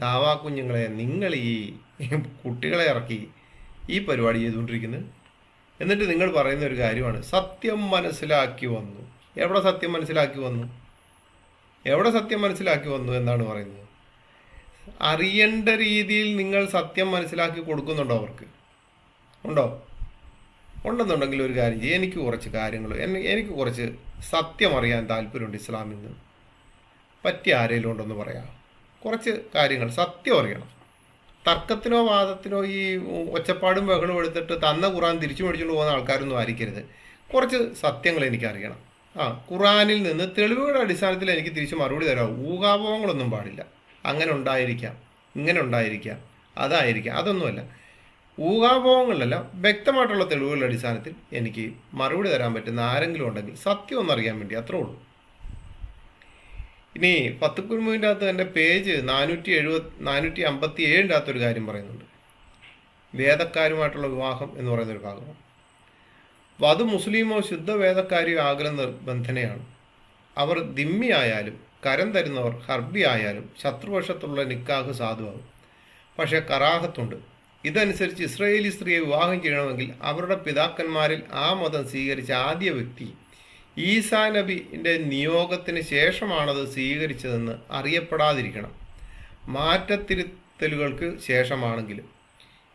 ദാവാ കുഞ്ഞുങ്ങളെ നിങ്ങൾ ഈ കുട്ടികളെ ഇറക്കി ഈ പരിപാടി ചെയ്തുകൊണ്ടിരിക്കുന്നത്? എന്നിട്ട് നിങ്ങൾ പറയുന്ന ഒരു കാര്യമാണ് സത്യം മനസ്സിലാക്കി വന്നു. എവിടെ സത്യം മനസ്സിലാക്കി വന്നു? എവിടെ സത്യം മനസ്സിലാക്കി വന്നു എന്നാണ് പറയുന്നത്? അറിയേണ്ട രീതിയിൽ നിങ്ങൾ സത്യം മനസ്സിലാക്കി കൊടുക്കുന്നുണ്ടോ അവർക്ക്? ഉണ്ടോ? ഉണ്ടെന്നുണ്ടെങ്കിൽ ഒരു കാര്യം ചെയ്യും, എനിക്ക് കുറച്ച് കാര്യങ്ങൾ, എനിക്ക് കുറച്ച് സത്യം അറിയാൻ താല്പര്യമുണ്ട് ഇസ്ലാമിൽ നിന്ന്. പറ്റിയ ആരെങ്കിലും ഉണ്ടെന്ന് പറയാം. കുറച്ച് കാര്യങ്ങൾ സത്യം അറിയണം. തർക്കത്തിനോ വാദത്തിനോ ഈ ഒച്ചപ്പാടും ബഹളവും എടുത്തിട്ട് തന്ന ഖുറാൻ തിരിച്ചു മേടിച്ചുകൊണ്ട് പോകുന്ന ആൾക്കാരൊന്നും ആയിരിക്കരുത്. കുറച്ച് സത്യങ്ങൾ എനിക്കറിയണം. ഖുറാനിൽ നിന്ന് തെളിവുകളുടെ അടിസ്ഥാനത്തിൽ എനിക്ക് തിരിച്ച് മറുപടി തരാം. ഊഹാപോഹങ്ങളൊന്നും പാടില്ല. അങ്ങനെ ഉണ്ടായിരിക്കാം, ഇങ്ങനെ ഉണ്ടായിരിക്കാം, അതായിരിക്കാം, അതൊന്നുമല്ല. ഊഹാപോഹങ്ങളിലല്ല, വ്യക്തമായിട്ടുള്ള തെളിവുകളുടെ അടിസ്ഥാനത്തിൽ എനിക്ക് മറുപടി തരാൻ പറ്റുന്ന ആരെങ്കിലും ഉണ്ടെങ്കിൽ സത്യം ഒന്നറിയാൻ വേണ്ടി, അത്രേ ഉള്ളൂ. ഇനി ഫത്ഹുൽ അകത്ത് എൻ്റെ പേജ് 457 അകത്തൊരു കാര്യം പറയുന്നുണ്ട്. വേദക്കാരുമായിട്ടുള്ള വിവാഹം എന്ന് പറയുന്നൊരു ഭാഗമാണ്. വധു മുസ്ലിമോ ശുദ്ധ വേദക്കാരിയോ ആകല നിർബന്ധനയാണ്. അവർ ദിമ്മി ആയാലും കരം തരുന്നവർ ഹർബി ആയാലും ശത്രുപക്ഷത്തുള്ള നിക്കാഹ് സാധുവാകും. പക്ഷേ കറാഹത്തുണ്ട്. ഇതനുസരിച്ച് ഇസ്രായേലി സ്ത്രീയെ വിവാഹം ചെയ്യണമെങ്കിൽ അവരുടെ പിതാക്കന്മാരിൽ ആ മതം സ്വീകരിച്ച ആദ്യ വ്യക്തി ഈസാ നബിൻ്റെ നിയോഗത്തിന് ശേഷമാണത് സ്വീകരിച്ചതെന്ന് അറിയപ്പെടാതിരിക്കണം. മാറ്റത്തിരുത്തലുകൾക്ക് ശേഷമാണെങ്കിലും.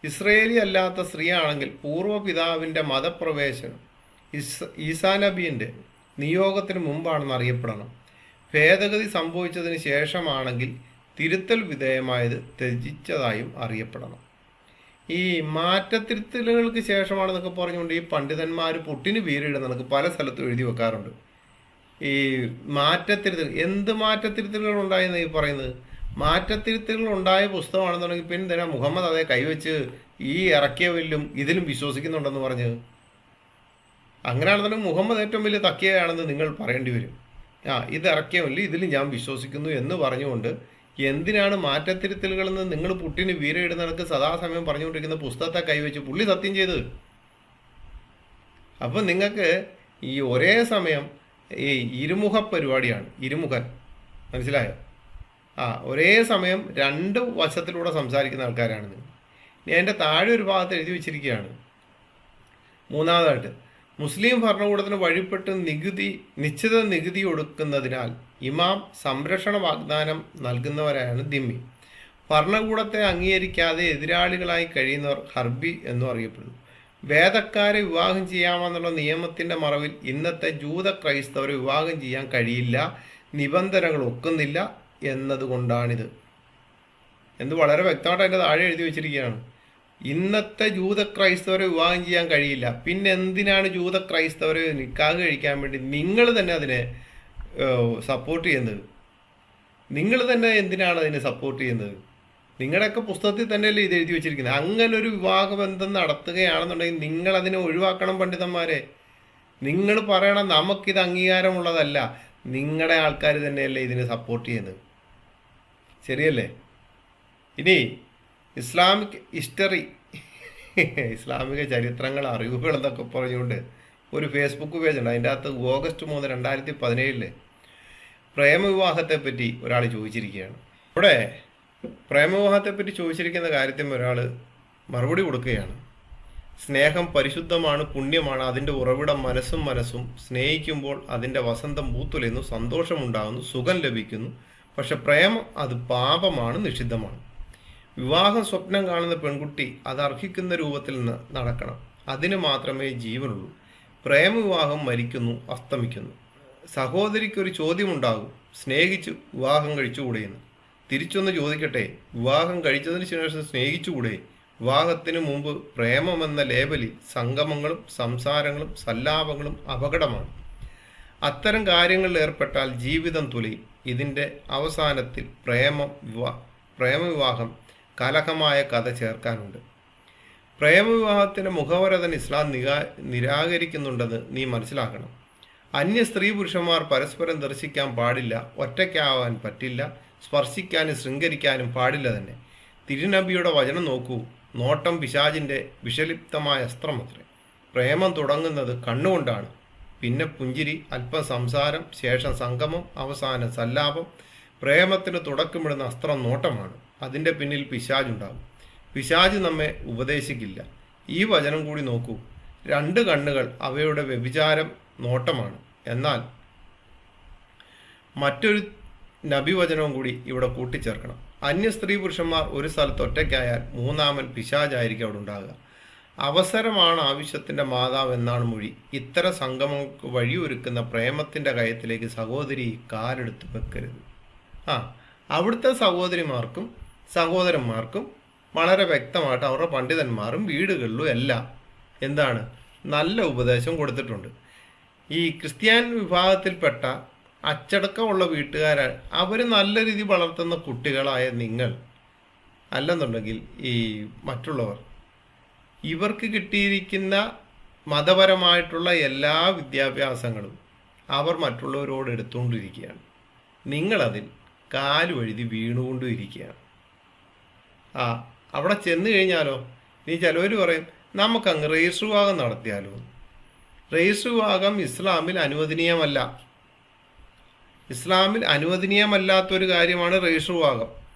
ഇസ്രായേലി അല്ലാത്ത സ്ത്രീയാണെങ്കിൽ പൂർവ്വപിതാവിൻ്റെ മതപ്രവേശനം ഈസാ നബിൻ്റെ നിയോഗത്തിന് മുമ്പാണെന്ന് അറിയപ്പെടണം. ഭേദഗതി സംഭവിച്ചതിന് ശേഷമാണെങ്കിൽ തിരുത്തൽ വിധേയമായത് ത്യജിച്ചതായും അറിയപ്പെടണം. ഈ മാറ്റത്തിരുത്തലുകൾക്ക് ശേഷമാണെന്നൊക്കെ പറഞ്ഞുകൊണ്ട് ഈ പണ്ഡിതന്മാർ പൊട്ടിന് വീരിടുന്നതൊക്കെ പല സ്ഥലത്തും എഴുതി വെക്കാറുണ്ട്. ഈ മാറ്റത്തിരുത്തൽ, എന്ത് മാറ്റത്തിരുത്തലുകൾ ഉണ്ടായെന്ന് ഈ പറയുന്നത്? മാറ്റത്തിരുത്തലുകൾ ഉണ്ടായ പുസ്തകമാണെന്നുണ്ടെങ്കിൽ പിന്നെ തന്നെ മുഹമ്മദ് അതേ കൈവച്ച് ഈ ഇറക്കിയവരിലും ഇതിലും വിശ്വസിക്കുന്നുണ്ടെന്ന് പറഞ്ഞ്, അങ്ങനെയാണെന്നുണ്ടെങ്കിൽ മുഹമ്മദ് ഏറ്റവും വലിയ തക്കിയാണെന്ന് നിങ്ങൾ പറയേണ്ടി വരും. ഇത് ഇറക്കിയവരിൽ ഇതിലും ഞാൻ വിശ്വസിക്കുന്നു എന്ന് പറഞ്ഞുകൊണ്ട് എന്തിനാണ് മാറ്റത്തിരുത്തലുകളെന്ന് നിങ്ങൾ പുട്ടിന് വീരയിടുന്നവർക്ക് സദാസമയം പറഞ്ഞുകൊണ്ടിരിക്കുന്ന പുസ്തകത്തെ കൈവച്ച് പുള്ളി സത്യം ചെയ്ത്? അപ്പം നിങ്ങൾക്ക് ഈ ഒരേ സമയം ഈ ഇരുമുഖ പരിപാടിയാണ്. ഇരുമുഖൻ, മനസ്സിലായോ? ഒരേ സമയം 2 വശത്തിലൂടെ സംസാരിക്കുന്ന ആൾക്കാരാണ് നിങ്ങൾ. ഇനി അതിൻ്റെ താഴെ ഒരു ഭാഗത്ത് എഴുതി വെച്ചിരിക്കുകയാണ്, മൂന്നാമതായിട്ട് മുസ്ലിം ഭരണകൂടത്തിന് വഴിപ്പെട്ട് നിശ്ചിത നികുതി ഒടുക്കുന്നതിനാൽ ഇമാം സംരക്ഷണ വാഗ്ദാനം നൽകുന്നവരാണ് ദിമ്മി. ഭരണകൂടത്തെ അംഗീകരിക്കാതെ എതിരാളികളായി കഴിയുന്നവർ ഹർബി എന്നും അറിയപ്പെടുന്നു. വേദക്കാരെ വിവാഹം ചെയ്യാമെന്നുള്ള നിയമത്തിൻ്റെ മറവിൽ ഇന്നത്തെ ജൂത ക്രൈസ്തവരെ വിവാഹം ചെയ്യാൻ കഴിയില്ല, നിബന്ധനകൾ ഒക്കുന്നില്ല എന്നതുകൊണ്ടാണിത് എന്ന് വളരെ വ്യക്തമായിട്ട് അതിൻ്റെ താഴെ എഴുതി വെച്ചിരിക്കുകയാണ്. ഇന്നത്തെ ജൂത ക്രൈസ്തവരെ വിവാഹം ചെയ്യാൻ കഴിയില്ല, പിന്നെ എന്തിനാണ് ജൂത ക്രൈസ്തവരെ നിക്കാഹ് കഴിക്കാൻ വേണ്ടി നിങ്ങൾ തന്നെ അതിനെ സപ്പോർട്ട് ചെയ്യുന്നത്? നിങ്ങൾ തന്നെ എന്തിനാണ് അതിനെ സപ്പോർട്ട് ചെയ്യുന്നത്? നിങ്ങളുടെയൊക്കെ പുസ്തകത്തിൽ തന്നെയല്ലേ ഇത് എഴുതി വെച്ചിരിക്കുന്നത്. അങ്ങനെ ഒരു വിവാഹബന്ധം നടത്തുകയാണെന്നുണ്ടെങ്കിൽ നിങ്ങൾ അതിനെ ഒഴിവാക്കണം പണ്ഡിതന്മാരെ. നിങ്ങൾ പറയണം നമുക്കിത് അംഗീകാരമുള്ളതല്ല. നിങ്ങളുടെ ആൾക്കാർ തന്നെയല്ലേ ഇതിനെ സപ്പോർട്ട് ചെയ്യുന്നത്. ശരിയല്ലേ? ഇനി ഇസ്ലാമിക് ഹിസ്റ്ററി, ഇസ്ലാമിക ചരിത്രങ്ങൾ, അറിവുകൾ എന്നൊക്കെ പറഞ്ഞുകൊണ്ട് ഒരു ഫേസ്ബുക്ക് പേജുണ്ട്. അതിൻ്റെ അകത്ത് ഓഗസ്റ്റ് 3, 2017 പ്രേമവിവാഹത്തെപ്പറ്റി ഒരാൾ ചോദിച്ചിരിക്കുകയാണ്. അവിടെ പ്രേമവിവാഹത്തെപ്പറ്റി ചോദിച്ചിരിക്കുന്ന കാര്യത്തിൽ ഒരാൾ മറുപടി കൊടുക്കുകയാണ്. സ്നേഹം പരിശുദ്ധമാണ്, പുണ്യമാണ്. അതിൻ്റെ ഉറവിടം മനസ്സും സ്നേഹിക്കുമ്പോൾ അതിൻ്റെ വസന്തം പൂത്തുലയുന്നു, സന്തോഷമുണ്ടാകുന്നു, സുഖം ലഭിക്കുന്നു. പക്ഷെ പ്രേമം അത് പാപമാണ്, നിഷിദ്ധമാണ്. വിവാഹം സ്വപ്നം കാണുന്ന പെൺകുട്ടി അത് അർഹിക്കുന്ന രൂപത്തിൽ നടക്കണം. അതിന് മാത്രമേ ജീവനുള്ളൂ. പ്രേമവിവാഹം മരിക്കുന്നു, അസ്തമിക്കുന്നു. സഹോദരിക്കൊരു ചോദ്യമുണ്ടാകും, സ്നേഹിച്ചു വിവാഹം കഴിച്ചുകൂടെയെന്ന്. തിരിച്ചൊന്ന് ചോദിക്കട്ടെ, വിവാഹം കഴിച്ചതിന് ശേഷം സ്നേഹിച്ചുകൂടെ? വിവാഹത്തിന് മുമ്പ് പ്രേമമെന്ന ലേബലിൽ സംഗമങ്ങളും സംസാരങ്ങളും സല്ലാപങ്ങളും അപകടമാണ്. അത്തരം കാര്യങ്ങളിൽ ഏർപ്പെട്ടാൽ ജീവിതം തുലയും. ഇതിൻ്റെ അവസാനത്തിൽ പ്രേമവിവാഹം കലഹമായ കഥ ചേർക്കാനുണ്ട്. പ്രേമവിവാഹത്തിൻ്റെ മുഖവരതൻ ഇസ്ലാം നിരാകരിക്കുന്നുണ്ടെന്ന് നീ മനസ്സിലാക്കണം. അന്യ സ്ത്രീ പുരുഷന്മാർ പരസ്പരം ദർശിക്കാൻ പാടില്ല, ഒറ്റയ്ക്കാവാൻ പറ്റില്ല, സ്പർശിക്കാനും ശൃംഗരിക്കാനും പാടില്ല തന്നെ. തിരുനബിയുടെ വചനം നോക്കൂ. നോട്ടം പിശാചിൻ്റെ വിഷലിപ്തമായ അസ്ത്രമത്രേ. പ്രേമം തുടങ്ങുന്നത് കണ്ണുകൊണ്ടാണ്, പിന്നെ പുഞ്ചിരി, അല്പം സംസാരം, ശേഷം സംഗമം, അവസാനം സല്ലാപം. പ്രേമത്തിന് തുടക്കമിടുന്ന അസ്ത്രം നോട്ടമാണ്. അതിൻ്റെ പിന്നിൽ പിശാചുണ്ടാകും. പിശാച് നമ്മെ ഉപദേശിക്കില്ല. ഈ വചനം കൂടി നോക്കൂ. 2 കണ്ണുകൾ, അവയുടെ വ്യഭിചാരം നോട്ടമാണ്. എന്നാൽ മറ്റൊരു നബിവചനവും കൂടി ഇവിടെ കൂട്ടിച്ചേർക്കണം. അന്യ സ്ത്രീ പുരുഷന്മാർ ഒരു സ്ഥലത്ത് ഒറ്റയ്ക്കായാൽ മൂന്നാമൻ പിശാചായിരിക്കും അവിടെ ഉണ്ടാകുക. അവസരമാണ് ആവശ്യത്തിൻ്റെ മാതാവ് എന്നാണ് മൊഴി. ഇത്തരം സംഗമങ്ങൾക്ക് വഴിയൊരുക്കുന്ന പ്രേമത്തിൻ്റെ കയത്തിലേക്ക് സഹോദരി കാലെടുത്ത് വെക്കരുത്. അവിടുത്തെ സഹോദരിമാർക്കും സഹോദരന്മാർക്കും വളരെ വ്യക്തമായിട്ട് അവരുടെ പണ്ഡിതന്മാരും വീടുകളിലും എല്ലാം എന്താണ് നല്ല ഉപദേശം കൊടുത്തിട്ടുണ്ട്. ഈ ക്രിസ്ത്യാനി വിഭാഗത്തിൽപ്പെട്ട അച്ചടക്കമുള്ള വീട്ടുകാരെ അവർ നല്ല രീതിയിൽ വളർത്തുന്ന കുട്ടികളായ നിങ്ങൾ അല്ലെന്നുണ്ടെങ്കിൽ ഈ മറ്റുള്ളവർ ഇവർക്ക് കിട്ടിയിരിക്കുന്ന മതപരമായിട്ടുള്ള എല്ലാ വിദ്യാഭ്യാസങ്ങളും അവർ മറ്റുള്ളവരോട് എടുത്തുകൊണ്ടിരിക്കുകയാണ്. നിങ്ങളതിൽ കാലുവഴുതി വീണുകൊണ്ടും ഇരിക്കുകയാണ്. അവിടെ ചെന്ന് കഴിഞ്ഞാലോ നീ ചിലവർ പറയും നമുക്കങ്ങ് രജിസ്റ്റർ വിവാഹം നടത്തിയാലോ. രജിസ്റ്റർ വിവാഹം ഇസ്ലാമിൽ അനുവദനീയമല്ല. ഇസ്ലാമിൽ അനുവദനീയമല്ലാത്തൊരു കാര്യമാണ് രജിസ്റ്റർ വിവാഹം.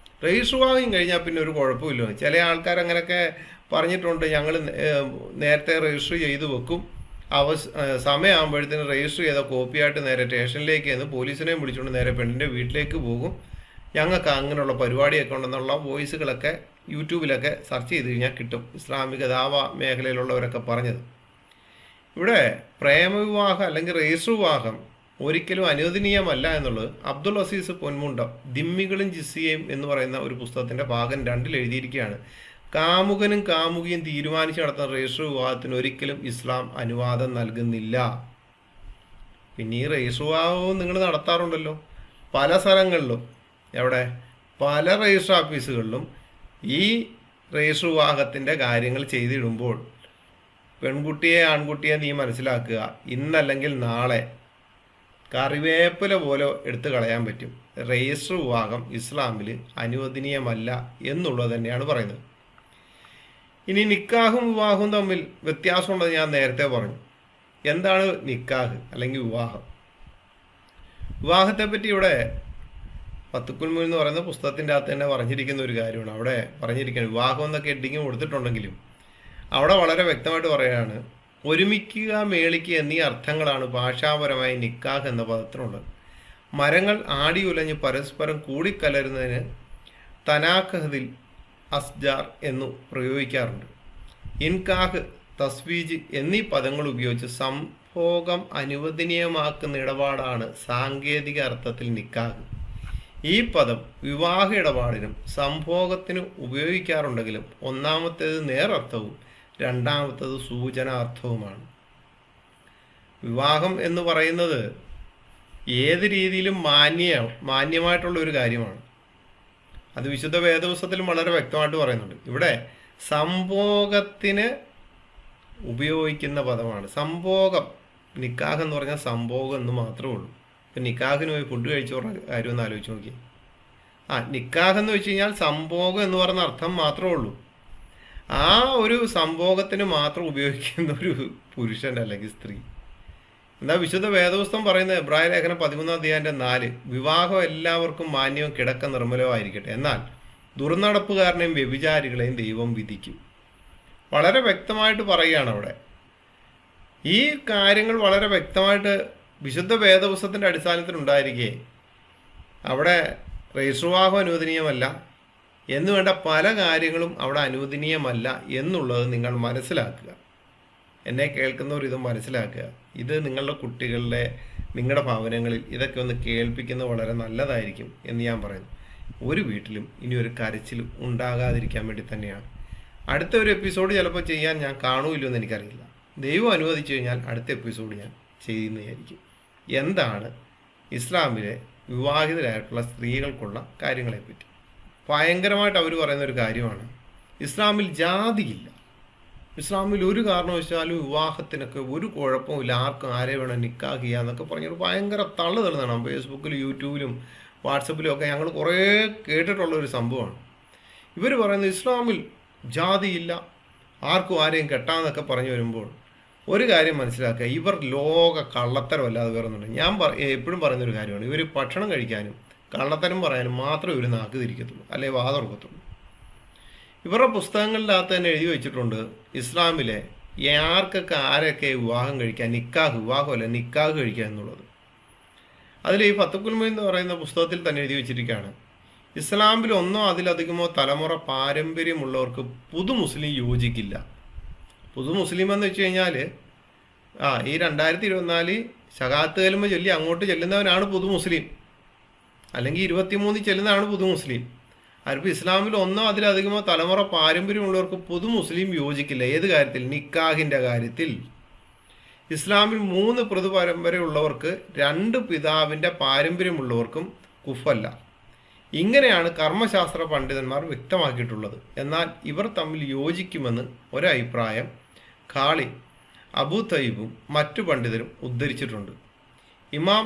രജിസ്റ്റർ വിവാഹം കഴിഞ്ഞാൽ പിന്നെ ഒരു കുഴപ്പമില്ല. ചില ആൾക്കാർ അങ്ങനെയൊക്കെ പറഞ്ഞിട്ടുണ്ട്, ഞങ്ങൾ നേരത്തെ രജിസ്റ്റർ ചെയ്ത് വെക്കും, സമയമാകുമ്പോഴത്തേന് രജിസ്റ്റർ ചെയ്ത കോപ്പിയായിട്ട് നേരെ സ്റ്റേഷനിലേക്ക് ചെന്ന് പോലീസിനെയും പിടിച്ചുകൊണ്ട് നേരെ പെണ്ണിൻ്റെ വീട്ടിലേക്ക് പോകും. ഞങ്ങൾക്ക് അങ്ങനെയുള്ള പരിപാടിയൊക്കെ ഉണ്ടെന്നുള്ള വോയിസുകളൊക്കെ യൂട്യൂബിലൊക്കെ സെർച്ച് ചെയ്ത് കഴിഞ്ഞാൽ കിട്ടും. ഇസ്ലാമിക ദാവ മേഖലയിലുള്ളവരൊക്കെ പറഞ്ഞത്. ഇവിടെ പ്രേമവിവാഹം അല്ലെങ്കിൽ രജിസ്റ്റർ വിവാഹം ഒരിക്കലും അനുവദനീയമല്ല എന്നുള്ളത് അബ്ദുൽ അസീസ് പൊന്മുണ്ടം ദിമ്മികളും ജിസ്സിയയും എന്ന് പറയുന്ന ഒരു പുസ്തകത്തിൻ്റെ ഭാഗം 2 എഴുതിയിരിക്കുകയാണ്. കാമുകനും കാമുകിയും തീരുമാനിച്ച് നടത്തുന്ന രജിസ്റ്റർ വിവാഹത്തിന് ഒരിക്കലും ഇസ്ലാം അനുവാദം നൽകുന്നില്ല. പിന്നെ ഈ രജിസ്റ്റർ വിവാഹവും നിങ്ങൾ നടത്താറുണ്ടല്ലോ പല സ്ഥലങ്ങളിലും. എവിടെ? പല രജിസ്റ്റർ ഓഫീസുകളിലും ഈ രജിസ്റ്റർ വിവാഹത്തിൻ്റെ കാര്യങ്ങൾ ചെയ്തിടുമ്പോൾ പെൺകുട്ടിയെ ആൺകുട്ടിയെ നീ മനസ്സിലാക്കുക, ഇന്നല്ലെങ്കിൽ നാളെ കറിവേപ്പില പോലെ എടുത്തു കളയാൻ പറ്റും. രജിസ്റ്റർ വിവാഹം ഇസ്ലാമിൽ അനുവദനീയമല്ല എന്നുള്ളത് തന്നെയാണ് പറയുന്നത്. ഇനി നിക്കാഹും വിവാഹവും തമ്മിൽ വ്യത്യാസമുണ്ടെന്ന് ഞാൻ നേരത്തെ പറഞ്ഞു. എന്താണ് നിക്കാഹ് അല്ലെങ്കിൽ വിവാഹം? വിവാഹത്തെപ്പറ്റി ഇവിടെ ഫത്തുക്കുൽ എന്ന് പറയുന്ന പുസ്തകത്തിൻ്റെ അകത്ത് തന്നെ പറഞ്ഞിരിക്കുന്ന ഒരു കാര്യമാണ്. അവിടെ പറഞ്ഞിരിക്കുന്നത് വിവാഹം എന്നൊക്കെ ഹെഡിങ് കൊടുത്തിട്ടുണ്ടെങ്കിലും അവിടെ വളരെ വ്യക്തമായിട്ട് പറയുകയാണ്, ഒരുമിക്കുക, മേളിക്കുക എന്നീ അർത്ഥങ്ങളാണ് ഭാഷാപരമായി നിക്കാഹ് എന്ന പദത്തിനുള്ളത്. മരങ്ങൾ ആടിയുലഞ്ഞ് പരസ്പരം കൂടിക്കലരുന്നതിന് തനാഖഹദിൽ അസ്ജാർ എന്നു പ്രയോഗിക്കാറുണ്ട്. ഇൻകാഹ്, തസ്വീജ് എന്നീ പദങ്ങൾ ഉപയോഗിച്ച് സംഭോഗം അനുവദനീയമാക്കുന്ന ഇടപാടാണ് സാങ്കേതിക അർത്ഥത്തിൽ നിക്കാഹ്. ഈ പദം വിവാഹ ഇടപാടിനും സംഭോഗത്തിനും ഉപയോഗിക്കാറുണ്ടെങ്കിലും ഒന്നാമത്തേത് നേരർത്ഥവും രണ്ടാമത്തേത് സൂചനാർത്ഥവുമാണ്. വിവാഹം എന്ന് പറയുന്നത് ഏത് രീതിയിലും മാന്യമായിട്ടുള്ള ഒരു കാര്യമാണ്. അത് വിശുദ്ധ വേദപുസ്തകത്തിലും വളരെ വ്യക്തമായിട്ട് പറയുന്നുണ്ട്. ഇവിടെ സംഭോഗത്തിന് ഉപയോഗിക്കുന്ന പദമാണ്. സംഭോഗം, നിക്കാഹ് എന്ന് പറഞ്ഞാൽ സംഭോഗം എന്ന് മാത്രമേ ഉള്ളൂ. ഇപ്പം നിക്കാഹിന് പോയി ഫുഡ് കഴിച്ചോറ കാര്യം ഒന്ന് ആലോചിച്ച് നോക്കി. നിക്കാഹ് എന്ന് വെച്ച് കഴിഞ്ഞാൽ സംഭോഗം എന്ന് പറയുന്ന അർത്ഥം മാത്രമേ ഉള്ളൂ. ആ ഒരു സംഭോഗത്തിന് മാത്രം ഉപയോഗിക്കുന്ന ഒരു പുരുഷൻ അല്ലെങ്കിൽ സ്ത്രീ. എന്നാൽ വിശുദ്ധ വേദപുസ്തകം പറയുന്ന എബ്രായ ലേഖനം 13-4, വിവാഹം എല്ലാവർക്കും മാന്യവും കിടക്ക നിർമ്മലവും ആയിരിക്കട്ടെ, എന്നാൽ ദുർനടപ്പുകാരനെയും വ്യഭിചാരികളെയും ദൈവം വിധിക്കും. വളരെ വ്യക്തമായിട്ട് പറയുകയാണ് അവിടെ. ഈ കാര്യങ്ങൾ വളരെ വ്യക്തമായിട്ട് വിശുദ്ധ വേദപുസ്തകത്തിൻ്റെ അടിസ്ഥാനത്തിൽ ഉണ്ടായിരിക്കെ അവിടെ രജിസ്റ്റർ വിവാഹം അനുവദനീയമല്ല എന്ന് വേണ്ട പല കാര്യങ്ങളും അവിടെ അനുവദനീയമല്ല എന്നുള്ളത് നിങ്ങൾ മനസ്സിലാക്കുക. എന്നെ കേൾക്കുന്നവർ ഇത് മനസ്സിലാക്കുക. ഇത് നിങ്ങളുടെ കുട്ടികളുടെ, നിങ്ങളുടെ ഭവനങ്ങളിൽ ഇതൊക്കെ ഒന്ന് കേൾപ്പിക്കുന്നത് വളരെ നല്ലതായിരിക്കും എന്ന് ഞാൻ പറയുന്നു. ഒരു വീട്ടിലും ഇനി ഒരു കരച്ചിൽ ഉണ്ടാകാതിരിക്കാൻ വേണ്ടി തന്നെയാണ്. അടുത്ത ഒരു എപ്പിസോഡ് ചിലപ്പോൾ ചെയ്യാൻ ഞാൻ കാണൂല്ലോ എന്ന് എനിക്കറിയില്ല. ദൈവം അനുവദിച്ചു കഴിഞ്ഞാൽ അടുത്ത എപ്പിസോഡ് ഞാൻ ചെയ്യുന്നതായിരിക്കും. എന്താണ് ഇസ്ലാമിലെ വിവാഹിതരായിട്ടുള്ള സ്ത്രീകൾക്കുള്ള കാര്യങ്ങളെപ്പറ്റി ഭയങ്കരമായിട്ട് അവർ പറയുന്ന ഒരു കാര്യമാണ്, ഇസ്ലാമിൽ ജാതിയില്ല. ഇസ്ലാമിൽ ഒരു കാരണവശാലും വിവാഹത്തിനൊക്കെ ഒരു കുഴപ്പമില്ല, ആർക്കും ആരെ വേണം നിക്കാഹ് ചെയ്യാന്നൊക്കെ പറഞ്ഞൊരു ഭയങ്കര തള്ളു തള്ളുന്നതാണ്. ഫേസ്ബുക്കിലും യൂട്യൂബിലും വാട്സപ്പിലും ഒക്കെ ഞങ്ങൾ കുറേ കേട്ടിട്ടുള്ള ഒരു സംഭവമാണ്. ഇവർ പറയുന്നത് ഇസ്ലാമിൽ ജാതിയില്ല, ആർക്കും ആരെയും കെട്ടാന്നൊക്കെ പറഞ്ഞു വരുമ്പോൾ ഒരു കാര്യം മനസ്സിലാക്കുക, ഇവർ ലോക കള്ളത്തരമല്ലാതെ വേറൊന്നുണ്ട്. ഞാൻ എപ്പോഴും പറയുന്നൊരു കാര്യമാണ്, ഇവർ ഭക്ഷണം കഴിക്കാനും കള്ളത്തരം പറയാനും മാത്രമേ ഇവർ നാക്ക് തിരിക്കത്തുള്ളൂ, അല്ലെ വാതുറക്കത്തുള്ളൂ. ഇവരുടെ പുസ്തകങ്ങളിനകത്ത് തന്നെ എഴുതി വെച്ചിട്ടുണ്ട് ഇസ്ലാമിലെ ആർക്കൊക്കെ ആരൊക്കെ വിവാഹം കഴിക്കാൻ, വിവാഹമല്ല നിക്കാഹ് കഴിക്കുക എന്നുള്ളത്. അതിൽ ഈ ഫത്തുൽ മുഈൻ എന്ന് പറയുന്ന പുസ്തകത്തിൽ തന്നെ എഴുതി വെച്ചിരിക്കുകയാണ്, ഇസ്ലാമിൽ ഒന്നോ അതിലധികമോ തലമുറ പാരമ്പര്യമുള്ളവർക്ക് പുതു മുസ്ലിം യോജിക്കില്ല. പുതു മുസ്ലിം എന്ന് വെച്ച് കഴിഞ്ഞാൽ ഈ 2024 ശഹാദത്ത് കലിമ ചൊല്ലി അങ്ങോട്ട് ചെല്ലുന്നവനാണ് പുതു മുസ്ലിം, അല്ലെങ്കിൽ 23 ചെല്ലുന്നതാണ് പുതു മുസ്ലിം. അതിപ്പോൾ ഇസ്ലാമിൽ ഒന്നോ അതിലധികമോ തലമുറ പാരമ്പര്യമുള്ളവർക്ക് പുതു മുസ്ലിം യോജിക്കില്ല. ഏത് കാര്യത്തിൽ? നിക്കാഹിൻ്റെ കാര്യത്തിൽ. ഇസ്ലാമിൽ 3 പ്രതു പരമ്പരയുള്ളവർക്ക് 2 പിതാവിൻ്റെ പാരമ്പര്യമുള്ളവർക്കും കുഫല്ല. ഇങ്ങനെയാണ് കർമ്മശാസ്ത്ര പണ്ഡിതന്മാർ വ്യക്തമാക്കിയിട്ടുള്ളത്. എന്നാൽ ഇവർ തമ്മിൽ യോജിക്കുമെന്ന് ഒരഭിപ്രായം ഖാളി, അബൂ തയ്യിബും മറ്റു പണ്ഡിതരും ഉദ്ധരിച്ചിട്ടുണ്ട്. ഇമാം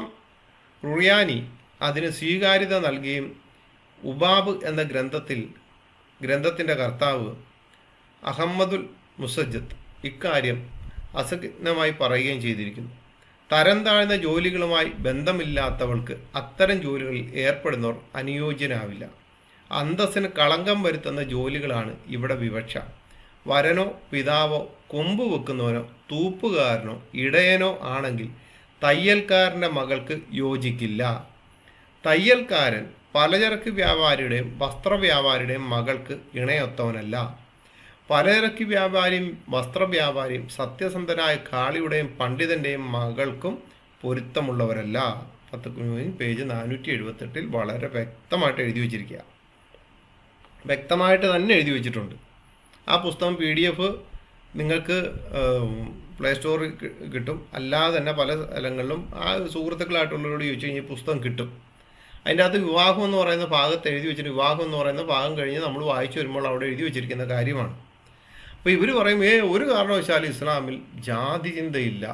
റുയാനി അതിന് സ്വീകാര്യത നൽകുകയും ഉബാബ് എന്ന ഗ്രന്ഥത്തിൻ്റെ കർത്താവ് അഹമ്മദുൽ മുസജ്ജദ് ഇക്കാര്യം അസഗ്നമായി പറയുകയും ചെയ്തിരിക്കുന്നു. തരം താഴ്ന്ന ജോലികളുമായി ബന്ധമില്ലാത്തവൾക്ക് അത്തരം ജോലികളിൽ ഏർപ്പെടുന്നവർ അനുയോജ്യനാവില്ല. അന്തസ്സിന് കളങ്കം വരുത്തുന്ന ജോലികളാണ് ഇവിടെ വിവക്ഷ. വരനോ പിതാവോ കൊമ്പ് വെക്കുന്നവനോ തൂപ്പുകാരനോ ഇടയനോ ആണെങ്കിൽ തയ്യൽക്കാരൻ്റെ മകൾക്ക് യോജിക്കില്ല. തയ്യൽക്കാരൻ പലചരക്ക് വ്യാപാരിയുടെയും വസ്ത്രവ്യാപാരിയുടെയും മകൾക്ക് ഇണയൊത്തവനല്ല. പലചരക്ക് വ്യാപാരിയും വസ്ത്രവ്യാപാരിയും സത്യസന്ധനായ ഖാളിയുടെയും പണ്ഡിതൻ്റെയും മകൾക്കും പൊരുത്തമുള്ളവരല്ല. പേജ് 478 വളരെ വ്യക്തമായിട്ട് എഴുതി വച്ചിരിക്കുക. വ്യക്തമായിട്ട് തന്നെ എഴുതി വെച്ചിട്ടുണ്ട്. ആ പുസ്തകം PDF നിങ്ങൾക്ക് പ്ലേ സ്റ്റോറിൽ കിട്ടും. അല്ലാതെ തന്നെ പല സ്ഥലങ്ങളിലും ആ സുഹൃത്തുക്കളായിട്ടുള്ളവരോട് ചോദിച്ചു കഴിഞ്ഞാൽ പുസ്തകം കിട്ടും. അതിൻ്റെ അകത്ത് വിവാഹം എന്ന് പറയുന്ന ഭാഗത്ത് എഴുതി വെച്ചിട്ട് വിവാഹം എന്ന് പറയുന്ന ഭാഗം കഴിഞ്ഞ് നമ്മൾ വായിച്ചു വരുമ്പോൾ അവിടെ എഴുതി വെച്ചിരിക്കുന്ന കാര്യമാണ്. അപ്പോൾ ഇവർ പറയും ഒരു കാരണവശാലും ഇസ്ലാമിൽ ജാതി ചിന്തയില്ല,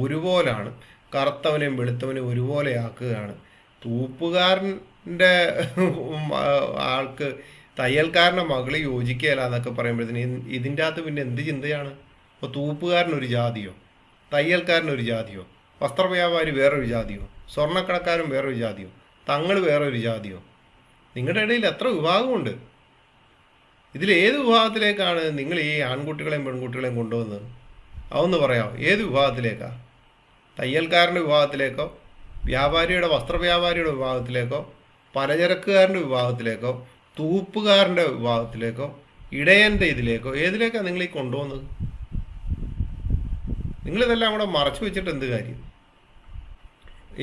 ഒരുപോലാണ്, കറുത്തവനെയും വെളുത്തവനെയും ഒരുപോലെയാക്കുകയാണ്. തൂപ്പുകാരൻ്റെ ആൾക്ക് തയ്യൽക്കാരൻ്റെ മകളെ യോജിക്കുകയില്ല എന്നൊക്കെ പറയുമ്പോഴത്തേന് ഇതിൻ്റെ അകത്ത് പിന്നെ എന്ത് ചിന്തയാണ്? ഇപ്പോൾ തൂപ്പുകാരനൊരു ജാതിയോ, തയ്യൽക്കാരനൊരു ജാതിയോ, വസ്ത്രവ്യാപാരി വേറൊരു ജാതിയോ, സ്വർണ്ണക്കടക്കാരൻ വേറൊരു ജാതിയോ, തങ്ങൾ വേറൊരു ജാതിയോ? നിങ്ങളുടെ ഇടയിൽ എത്ര വിഭാഗമുണ്ട്? ഇതിലേത് വിഭാഗത്തിലേക്കാണ് നിങ്ങൾ ഈ ആൺകുട്ടികളെയും പെൺകുട്ടികളെയും കൊണ്ടുവന്നത്? അതൊന്ന് പറയാമോ? ഏത് വിഭാഗത്തിലേക്കാ? തയ്യൽക്കാരൻ്റെ വിഭാഗത്തിലേക്കോ, വ്യാപാരിയുടെ വസ്ത്രവ്യാപാരിയുടെ വിഭാഗത്തിലേക്കോ, പലചരക്കുകാരൻ്റെ വിഭാഗത്തിലേക്കോ, തൂപ്പുകാരൻ്റെ വിഭാഗത്തിലേക്കോ, ഇടയൻ്റെ ഇതിലേക്കോ, ഏതിലേക്കാണ് നിങ്ങൾ ഈ കൊണ്ടുപോകുന്നത്? നിങ്ങളിതെല്ലാം കൂടെ മറച്ചു വെച്ചിട്ട് എന്ത് കാര്യം?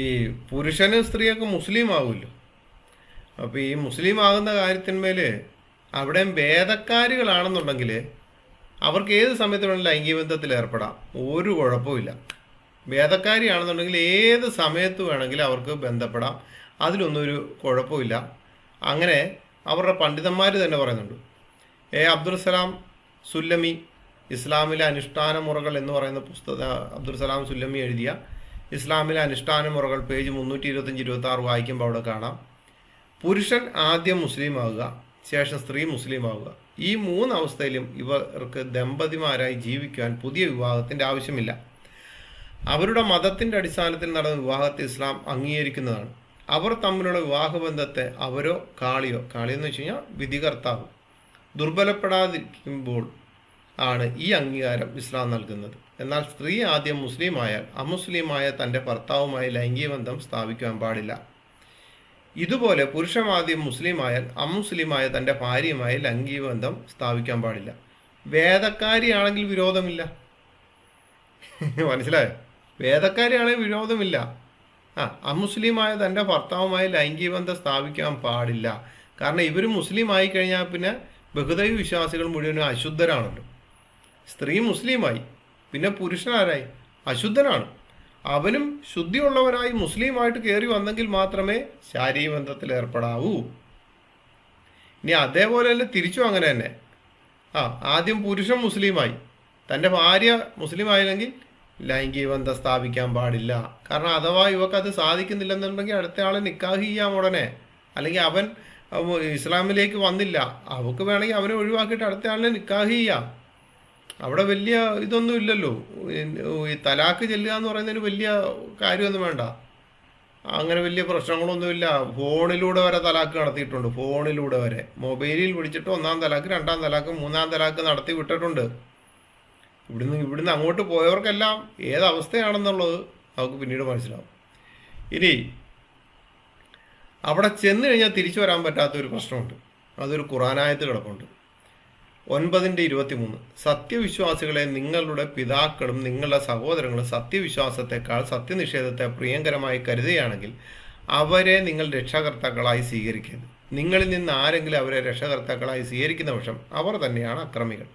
ഈ പുരുഷനും സ്ത്രീയൊക്കെ മുസ്ലിം ആകുമല്ലോ. അപ്പോൾ ഈ മുസ്ലിം ആകുന്ന കാര്യത്തിന്മേൽ അവിടെയും ഭേദക്കാരികളാണെന്നുണ്ടെങ്കിൽ അവർക്ക് ഏത് സമയത്ത് വേണമെങ്കിലും ലൈംഗിക ബന്ധത്തിൽ ഏർപ്പെടാം, ഒരു കുഴപ്പമില്ല. ഭേദക്കാരിയാണെന്നുണ്ടെങ്കിൽ ഏത് സമയത്ത് വേണമെങ്കിലും അവർക്ക് ബന്ധപ്പെടാം, അതിലൊന്നും ഒരു കുഴപ്പമില്ല. അങ്ങനെ അവരുടെ പണ്ഡിതന്മാർ തന്നെ പറയുന്നുണ്ട്. അബ്ദുൽ സലാം സുല്ലമി ഇസ്ലാമിലെ അനുഷ്ഠാന മുറകൾ എന്ന് പറയുന്ന പുസ്തകം അബ്ദുൽ സലാം സുല്ലമി എഴുതിയ ഇസ്ലാമിലെ അനുഷ്ഠാന മുറകൾ പേജ് 325-26 വായിക്കുമ്പോൾ അവിടെ കാണാം, പുരുഷൻ ആദ്യം മുസ്ലിം ആവുക, ശേഷം സ്ത്രീ മുസ്ലിം ആവുക. ഈ 3 അവസ്ഥയിലും ഇവർക്ക് ദമ്പതിമാരായി ജീവിക്കാൻ പുതിയ വിവാഹത്തിൻ്റെ ആവശ്യമില്ല. അവരുടെ മതത്തിൻ്റെ അടിസ്ഥാനത്തിൽ നടന്ന വിവാഹത്തെ ഇസ്ലാം അംഗീകരിക്കുന്നതാണ്. അവർ തമ്മിലുള്ള വിവാഹബന്ധത്തെ അവരോ കാളിയോ എന്ന് വെച്ച് കഴിഞ്ഞാൽ വിധികർത്താവ് ദുർബലപ്പെടാതിരിക്കുമ്പോൾ ആണ് ഈ അംഗീകാരം ഇസ്ലാം നൽകുന്നത്. എന്നാൽ സ്ത്രീ ആദ്യം മുസ്ലിമായാൽ അമുസ്ലിമായ തൻ്റെ ഭർത്താവുമായി ലൈംഗിക ബന്ധം സ്ഥാപിക്കാൻ പാടില്ല. ഇതുപോലെ പുരുഷൻ ആദ്യം മുസ്ലിമായാൽ അമുസ്ലിമായ തൻ്റെ ഭാര്യയുമായി ലൈംഗിക ബന്ധം സ്ഥാപിക്കാൻ പാടില്ല. വേദക്കാരിയാണെങ്കിൽ വിരോധമില്ല. മനസ്സിലായോ? വേദക്കാരിയാണെങ്കിൽ വിരോധമില്ല. അമുസ്ലിമായ തൻ്റെ ഭർത്താവുമായി ലൈംഗിക ബന്ധം സ്ഥാപിക്കാൻ പാടില്ല. കാരണം ഇവർ മുസ്ലിം ആയി കഴിഞ്ഞാൽ പിന്നെ ബഹുദൈവ വിശ്വാസികൾ മുഴുവനും അശുദ്ധരാണല്ലോ. സ്ത്രീ മുസ്ലിമായി, പിന്നെ പുരുഷനാരായി? അശുദ്ധനാണ്. അവനും ശുദ്ധിയുള്ളവനായി മുസ്ലിമായിട്ട് കയറി വന്നെങ്കിൽ മാത്രമേ ശാരീരിക ബന്ധത്തിൽ ഏർപ്പെടാവൂ. ഇനി അതേപോലെ തന്നെ തിരിച്ചും അങ്ങനെ തന്നെ. ആദ്യം പുരുഷൻ മുസ്ലിമായി, തൻ്റെ ഭാര്യ മുസ്ലിം ആയില്ലെങ്കിൽ ലൈംഗിക ബന്ധം സ്ഥാപിക്കാൻ പാടില്ല. കാരണം അഥവാ ഇവക്കത് സാധിക്കുന്നില്ലെന്നുണ്ടെങ്കിൽ അടുത്ത ആളെ നിക്കാഹ് ചെയ്യാം ഉടനെ. അല്ലെങ്കിൽ അവൻ ഇസ്ലാമിലേക്ക് വന്നില്ല, അവൾക്ക് വേണമെങ്കിൽ അവനെ ഒഴിവാക്കിയിട്ട് അടുത്ത ആളിനെ നിക്കാഹ് ചെയ്യാം. അവിടെ വലിയ ഇതൊന്നും ഇല്ലല്ലോ. ഈ തലാക്ക് ചെല്ലുക എന്ന് പറയുന്നതിന് വലിയ കാര്യമൊന്നും വേണ്ട. അങ്ങനെ വലിയ പ്രശ്നങ്ങളൊന്നുമില്ല. ഫോണിലൂടെ വരെ തലാക്ക് നടത്തിയിട്ടുണ്ട്. ഫോണിലൂടെ വരെ മൊബൈലിൽ വിളിച്ചിട്ട് 1-ാം തലാക്ക്, 2-ാം തലാക്ക്, 3-ാം തലാക്ക് നടത്തി വിട്ടിട്ടുണ്ട്. ഇവിടുന്ന് അങ്ങോട്ട് പോയവർക്കെല്ലാം ഏതവസ്ഥയാണെന്നുള്ളത് നമുക്ക് പിന്നീട് മനസ്സിലാവും. ഇനി അവിടെ ചെന്ന് കഴിഞ്ഞാൽ തിരിച്ചു വരാൻ പറ്റാത്തൊരു പ്രശ്നമുണ്ട്. അതൊരു ഖുർആനായത്ത് കിടപ്പുണ്ട്. 9:23 സത്യവിശ്വാസികളെ നിങ്ങളുടെ പിതാക്കളും നിങ്ങളുടെ സഹോദരങ്ങളും സത്യവിശ്വാസത്തെക്കാൾ സത്യനിഷേധത്തെ പ്രിയങ്കരമായി കരുതുകയാണെങ്കിൽ അവരെ നിങ്ങൾ രക്ഷകർത്താക്കളായി സ്വീകരിക്കരുത്. നിങ്ങളിൽ നിന്ന് ആരെങ്കിലും അവരെ രക്ഷകർത്താക്കളായി സ്വീകരിക്കുന്ന പക്ഷം അവർ തന്നെയാണ് അക്രമികൾ.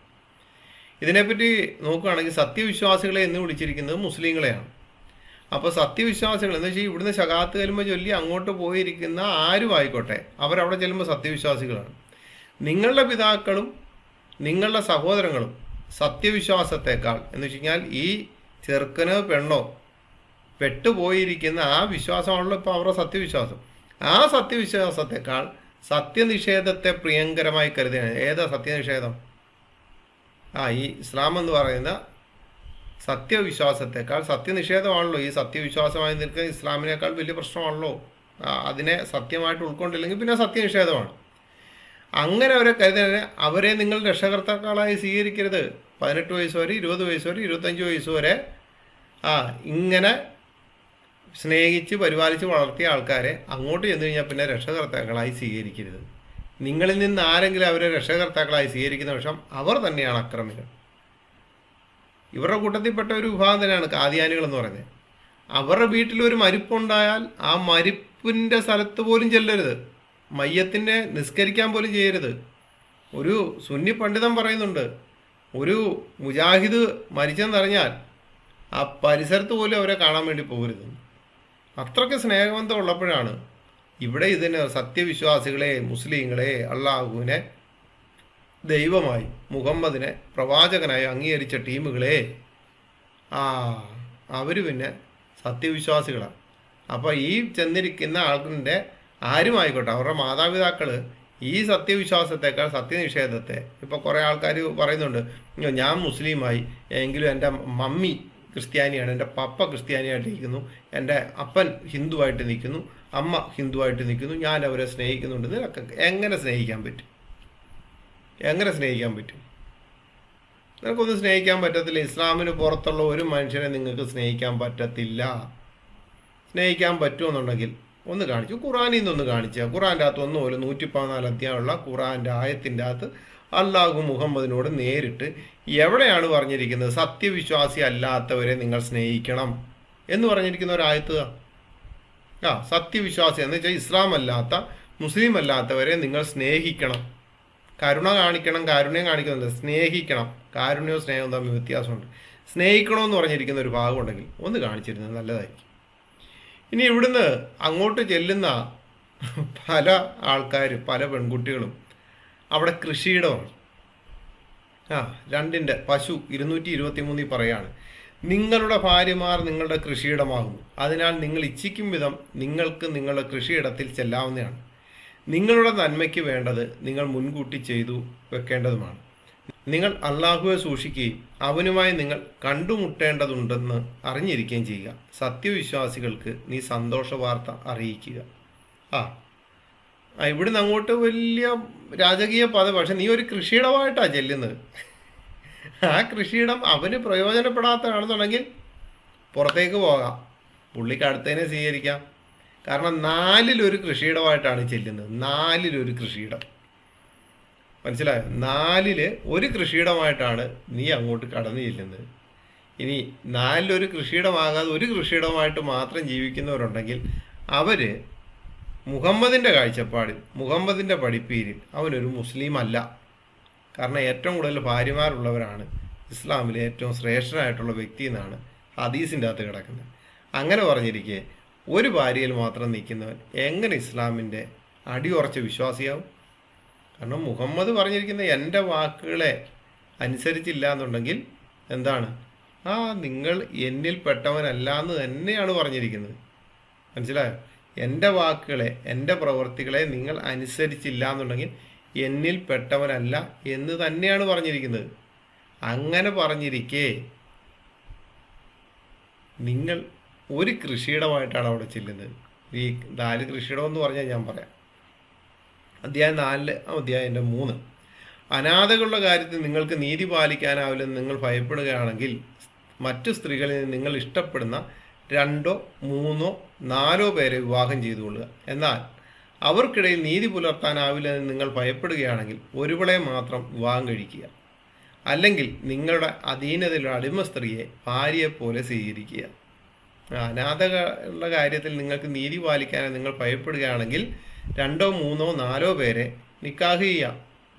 ഇതിനെപ്പറ്റി നോക്കുകയാണെങ്കിൽ സത്യവിശ്വാസികളെ എന്ന് വിളിച്ചിരിക്കുന്നത് മുസ്ലിങ്ങളെയാണ്. അപ്പോൾ സത്യവിശ്വാസികൾ എന്ന് വെച്ചാൽ ഇവിടുന്ന് ശകാത്ത് കലിമ ചൊല്ലി അങ്ങോട്ട് പോയിരിക്കുന്ന ആരും ആയിക്കോട്ടെ, അവരവിടെ ചെല്ലുമ്പോൾ സത്യവിശ്വാസികളാണ്. നിങ്ങളുടെ പിതാക്കളും നിങ്ങളുടെ സഹോദരങ്ങളും സത്യവിശ്വാസത്തെക്കാൾ എന്ന് വെച്ച് കഴിഞ്ഞാൽ ഈ ചെറുക്കനോ പെണ്ണോ പെട്ടുപോയിരിക്കുന്ന ആ വിശ്വാസമാണല്ലോ ഇപ്പോൾ അവരുടെ സത്യവിശ്വാസം. ആ സത്യവിശ്വാസത്തെക്കാൾ സത്യനിഷേധത്തെ പ്രിയങ്കരമായി കരുതുകയാണ്. ഏതാ സത്യനിഷേധം? ഈ ഇസ്ലാം എന്ന് പറയുന്ന സത്യവിശ്വാസത്തെക്കാൾ സത്യനിഷേധമാണല്ലോ. ഈ സത്യവിശ്വാസമായി നിൽക്കുന്ന ഇസ്ലാമിനേക്കാൾ വലിയ പ്രശ്നമാണല്ലോ. അതിനെ സത്യമായിട്ട് ഉൾക്കൊണ്ടില്ലെങ്കിൽ പിന്നെ സത്യനിഷേധമാണ്. അങ്ങനെ അവരെ കരുതാൻ അവരെ നിങ്ങൾ രക്ഷകർത്താക്കളായി സ്വീകരിക്കരുത്. 18 വയസ്സ് വരെ, 20 വയസ്സ് വരെ, 25 വയസ്സ് വരെ ഇങ്ങനെ സ്നേഹിച്ച് പരിപാലിച്ച് വളർത്തിയ ആൾക്കാരെ അങ്ങോട്ട് ചെന്ന് കഴിഞ്ഞാൽ പിന്നെ രക്ഷകർത്താക്കളായി സ്വീകരിക്കരുത്. നിങ്ങളിൽ നിന്ന് ആരെങ്കിലും അവരെ രക്ഷകർത്താക്കളായി സ്വീകരിക്കുന്ന പക്ഷം അവർ തന്നെയാണ് അക്രമികൾ. ഇവരുടെ കൂട്ടത്തിൽപ്പെട്ട ഒരു വിഭാഗം തന്നെയാണ് കാദിയാനികൾ എന്ന് പറയുന്നത്. അവരുടെ വീട്ടിലൊരു മരിപ്പുണ്ടായാൽ ആ മരിപ്പിൻ്റെ സ്ഥലത്ത് പോലും ചെല്ലരുത്, മയ്യത്തിനെ നിസ്കരിക്കാൻ പോലും ചെയ്യരുത്. ഒരു സുന്നി പണ്ഡിതൻ പറയുന്നുണ്ട്, ഒരു മുജാഹിദ് മരിച്ചെന്നറിഞ്ഞാൽ ആ പരിസരത്ത് പോലും അവരെ കാണാൻ വേണ്ടി പോകരുത്. അത്രയ്ക്ക് സ്നേഹബന്ധം ഉള്ളപ്പോഴാണ് ഇവിടെ ഇതിന് സത്യവിശ്വാസികളെ, മുസ്ലിങ്ങളെ, അള്ളാഹുവിനെ ദൈവമായി, മുഹമ്മദിനെ പ്രവാചകനായി അംഗീകരിച്ച ടീമുകളെ അവർ പിന്നെ സത്യവിശ്വാസികളാണ്. അപ്പോൾ ഈ ചെന്നിരിക്കുന്ന ആൾക്കിൻ്റെ ആരുമായിക്കോട്ടെ, അവരുടെ മാതാപിതാക്കൾ ഈ സത്യവിശ്വാസത്തെക്കാൾ സത്യനിഷേധത്തെ, ഇപ്പോൾ കുറേ ആൾക്കാർ പറയുന്നുണ്ട്, ഞാൻ മുസ്ലിമായി എങ്കിലും എൻ്റെ മമ്മി ക്രിസ്ത്യാനിയാണ്, എൻ്റെ പപ്പ ക്രിസ്ത്യാനിയായിട്ട് നിൽക്കുന്നു, എൻ്റെ അപ്പൻ ഹിന്ദുവായിട്ട് നിൽക്കുന്നു, അമ്മ ഹിന്ദുവായിട്ട് നിൽക്കുന്നു, ഞാൻ അവരെ സ്നേഹിക്കുന്നുണ്ട്. നിനക്ക് എങ്ങനെ സ്നേഹിക്കാൻ പറ്റും? നിങ്ങൾക്കൊന്നും സ്നേഹിക്കാൻ പറ്റത്തില്ല. ഇസ്ലാമിന് പുറത്തുള്ള ഒരു മനുഷ്യനെ നിങ്ങൾക്ക് സ്നേഹിക്കാൻ പറ്റത്തില്ല. സ്നേഹിക്കാൻ പറ്റുമെന്നുണ്ടെങ്കിൽ ഒന്ന് കാണിച്ചു, ഖുറാനിൽ നിന്നൊന്ന് കാണിക്കുക. ഖുറാൻ്റെ അകത്ത് ഒന്ന് പോലെ 114 അധ്യായമുള്ള ഖുറാൻ്റെ ആയത്തിൻ്റെ അകത്ത് അള്ളാഹു മുഹമ്മദിനോട് നേരിട്ട് എവിടെയാണ് പറഞ്ഞിരിക്കുന്നത് സത്യവിശ്വാസി അല്ലാത്തവരെ നിങ്ങൾ സ്നേഹിക്കണം എന്ന് പറഞ്ഞിരിക്കുന്ന ഒരു ആയത്ത്? സത്യവിശ്വാസി എന്ന് വെച്ചാൽ ഇസ്ലാം അല്ലാത്ത മുസ്ലിം അല്ലാത്തവരെ നിങ്ങൾ സ്നേഹിക്കണം. കരുണ കാണിക്കണം, കാരുണ്യം കാണിക്കുന്നില്ല, സ്നേഹിക്കണം. കാരുണ്യവും സ്നേഹവും തമ്മിൽ വ്യത്യാസമുണ്ട്. സ്നേഹിക്കണമെന്ന് പറഞ്ഞിരിക്കുന്ന ഒരു ഭാഗം ഉണ്ടെങ്കിൽ ഒന്ന് കാണിച്ചിരുന്നത് നല്ലതായിരിക്കും. ഇനി ഇവിടുന്ന് അങ്ങോട്ട് ചെല്ലുന്ന പല ആൾക്കാരും, പല പെൺകുട്ടികളും അവിടെ കൃഷിയിടമാണ്. രണ്ടിൻ്റെ പശു 223 പറയാണ്, നിങ്ങളുടെ ഭാര്യമാർ നിങ്ങളുടെ കൃഷിയിടമാകുന്നു. അതിനാൽ നിങ്ങൾ ഇച്ഛിക്കും വിധം നിങ്ങൾക്ക് നിങ്ങളുടെ കൃഷിയിടത്തിൽ ചെല്ലാവുന്നതാണ്. നിങ്ങളുടെ നന്മയ്ക്ക് വേണ്ടത് നിങ്ങൾ മുൻകൂട്ടി ചെയ്തു വെക്കേണ്ടതുമാണ്. നിങ്ങൾ അള്ളാഹുവെ സൂക്ഷിക്കുകയും അവനുമായി നിങ്ങൾ കണ്ടുമുട്ടേണ്ടതുണ്ടെന്ന് അറിഞ്ഞിരിക്കുകയും ചെയ്യുക. സത്യവിശ്വാസികൾക്ക് നീ സന്തോഷ വാർത്ത അറിയിക്കുക. ഇവിടുന്ന് അങ്ങോട്ട് വലിയ രാജകീയ പദം, പക്ഷെ നീ ഒരു കൃഷിയിടമായിട്ടാണ് ചെല്ലുന്നത്. ആ കൃഷിയിടം അവന് പ്രയോജനപ്പെടാത്തതാണെന്നുണ്ടെങ്കിൽ പുറത്തേക്ക് പോകാം, പുള്ളിക്ക് അടുത്തതിനെ സ്വീകരിക്കാം. കാരണം 4-ൽ 1 കൃഷിയിടമായിട്ടാണ് ചെല്ലുന്നത്. 4-ൽ 1 കൃഷിയിടം, മനസ്സിലായോ? 4-ൽ 1 കൃഷിയിടമായിട്ടാണ് നീ അങ്ങോട്ട് കടന്നു ചെല്ലുന്നത്. ഇനി 4-ൽ 1 കൃഷിയിടമാകാതെ 1 കൃഷിയിടമായിട്ട് മാത്രം ജീവിക്കുന്നവരുണ്ടെങ്കിൽ അവർ മുഹമ്മദിൻ്റെ കാഴ്ചപ്പാടിൽ, മുഹമ്മദിൻ്റെ പഠിപ്പീരിൽ അവനൊരു മുസ്ലിം അല്ല. കാരണം ഏറ്റവും കൂടുതൽ ഭാര്യമാരുള്ളവരാണ് ഇസ്ലാമിലെ ഏറ്റവും ശ്രേഷ്ഠനായിട്ടുള്ള വ്യക്തി എന്നാണ് ഹദീസിൻ്റെ അകത്ത് കിടക്കുന്നത്. അങ്ങനെ പറഞ്ഞിരിക്കെ ഒരു ഭാര്യയിൽ മാത്രം നിൽക്കുന്നവൻ എങ്ങനെ ഇസ്ലാമിൻ്റെ അടിയുറച്ച വിശ്വാസിയാവും? കാരണം മുഹമ്മദ് പറഞ്ഞിരിക്കുന്ന എൻ്റെ വാക്കുകളെ അനുസരിച്ചില്ല എന്നുണ്ടെങ്കിൽ എന്താണ്? നിങ്ങൾ എന്നിൽ പെട്ടവനല്ല എന്ന് തന്നെയാണ് പറഞ്ഞിരിക്കുന്നത്. മനസ്സിലായോ? എൻ്റെ വാക്കുകളെ, എൻ്റെ പ്രവൃത്തികളെ നിങ്ങൾ അനുസരിച്ചില്ല എന്നുണ്ടെങ്കിൽ എന്നിൽ പെട്ടവനല്ല എന്ന് തന്നെയാണ് പറഞ്ഞിരിക്കുന്നത്. അങ്ങനെ പറഞ്ഞിരിക്കെ നിങ്ങൾ ഒരു കൃഷിയിടമായിട്ടാണ് അവിടെ ചെല്ലുന്നത്. ഈ 4 കൃഷിയിടം എന്ന് പറഞ്ഞാൽ ഞാൻ പറയാം. അധ്യായം 4 അധ്യായം 3, അനാഥകളുടെ കാര്യത്തിൽ നിങ്ങൾക്ക് നീതി പാലിക്കാനാവില്ലെന്ന് നിങ്ങൾ ഭയപ്പെടുകയാണെങ്കിൽ മറ്റു സ്ത്രീകളിൽ നിന്ന് നിങ്ങൾ ഇഷ്ടപ്പെടുന്ന 2, 3, 4 പേരെ വിവാഹം ചെയ്തുകൊള്ളുക. എന്നാൽ അവർക്കിടയിൽ നീതി പുലർത്താനാവില്ലെന്ന് നിങ്ങൾ ഭയപ്പെടുകയാണെങ്കിൽ ഒരുവളെ മാത്രം വിവാഹം കഴിക്കുക. അല്ലെങ്കിൽ നിങ്ങളുടെ അധീനതയിലുള്ള അടിമ സ്ത്രീയെ ഭാര്യയെപ്പോലെ സ്വീകരിക്കുക. അനാഥകളുടെ കാര്യത്തിൽ നിങ്ങൾക്ക് നീതി പാലിക്കാൻ നിങ്ങൾ ഭയപ്പെടുകയാണെങ്കിൽ 2, 3, 4 പേരെ നിക്കാഹ് ചെയ്യാം.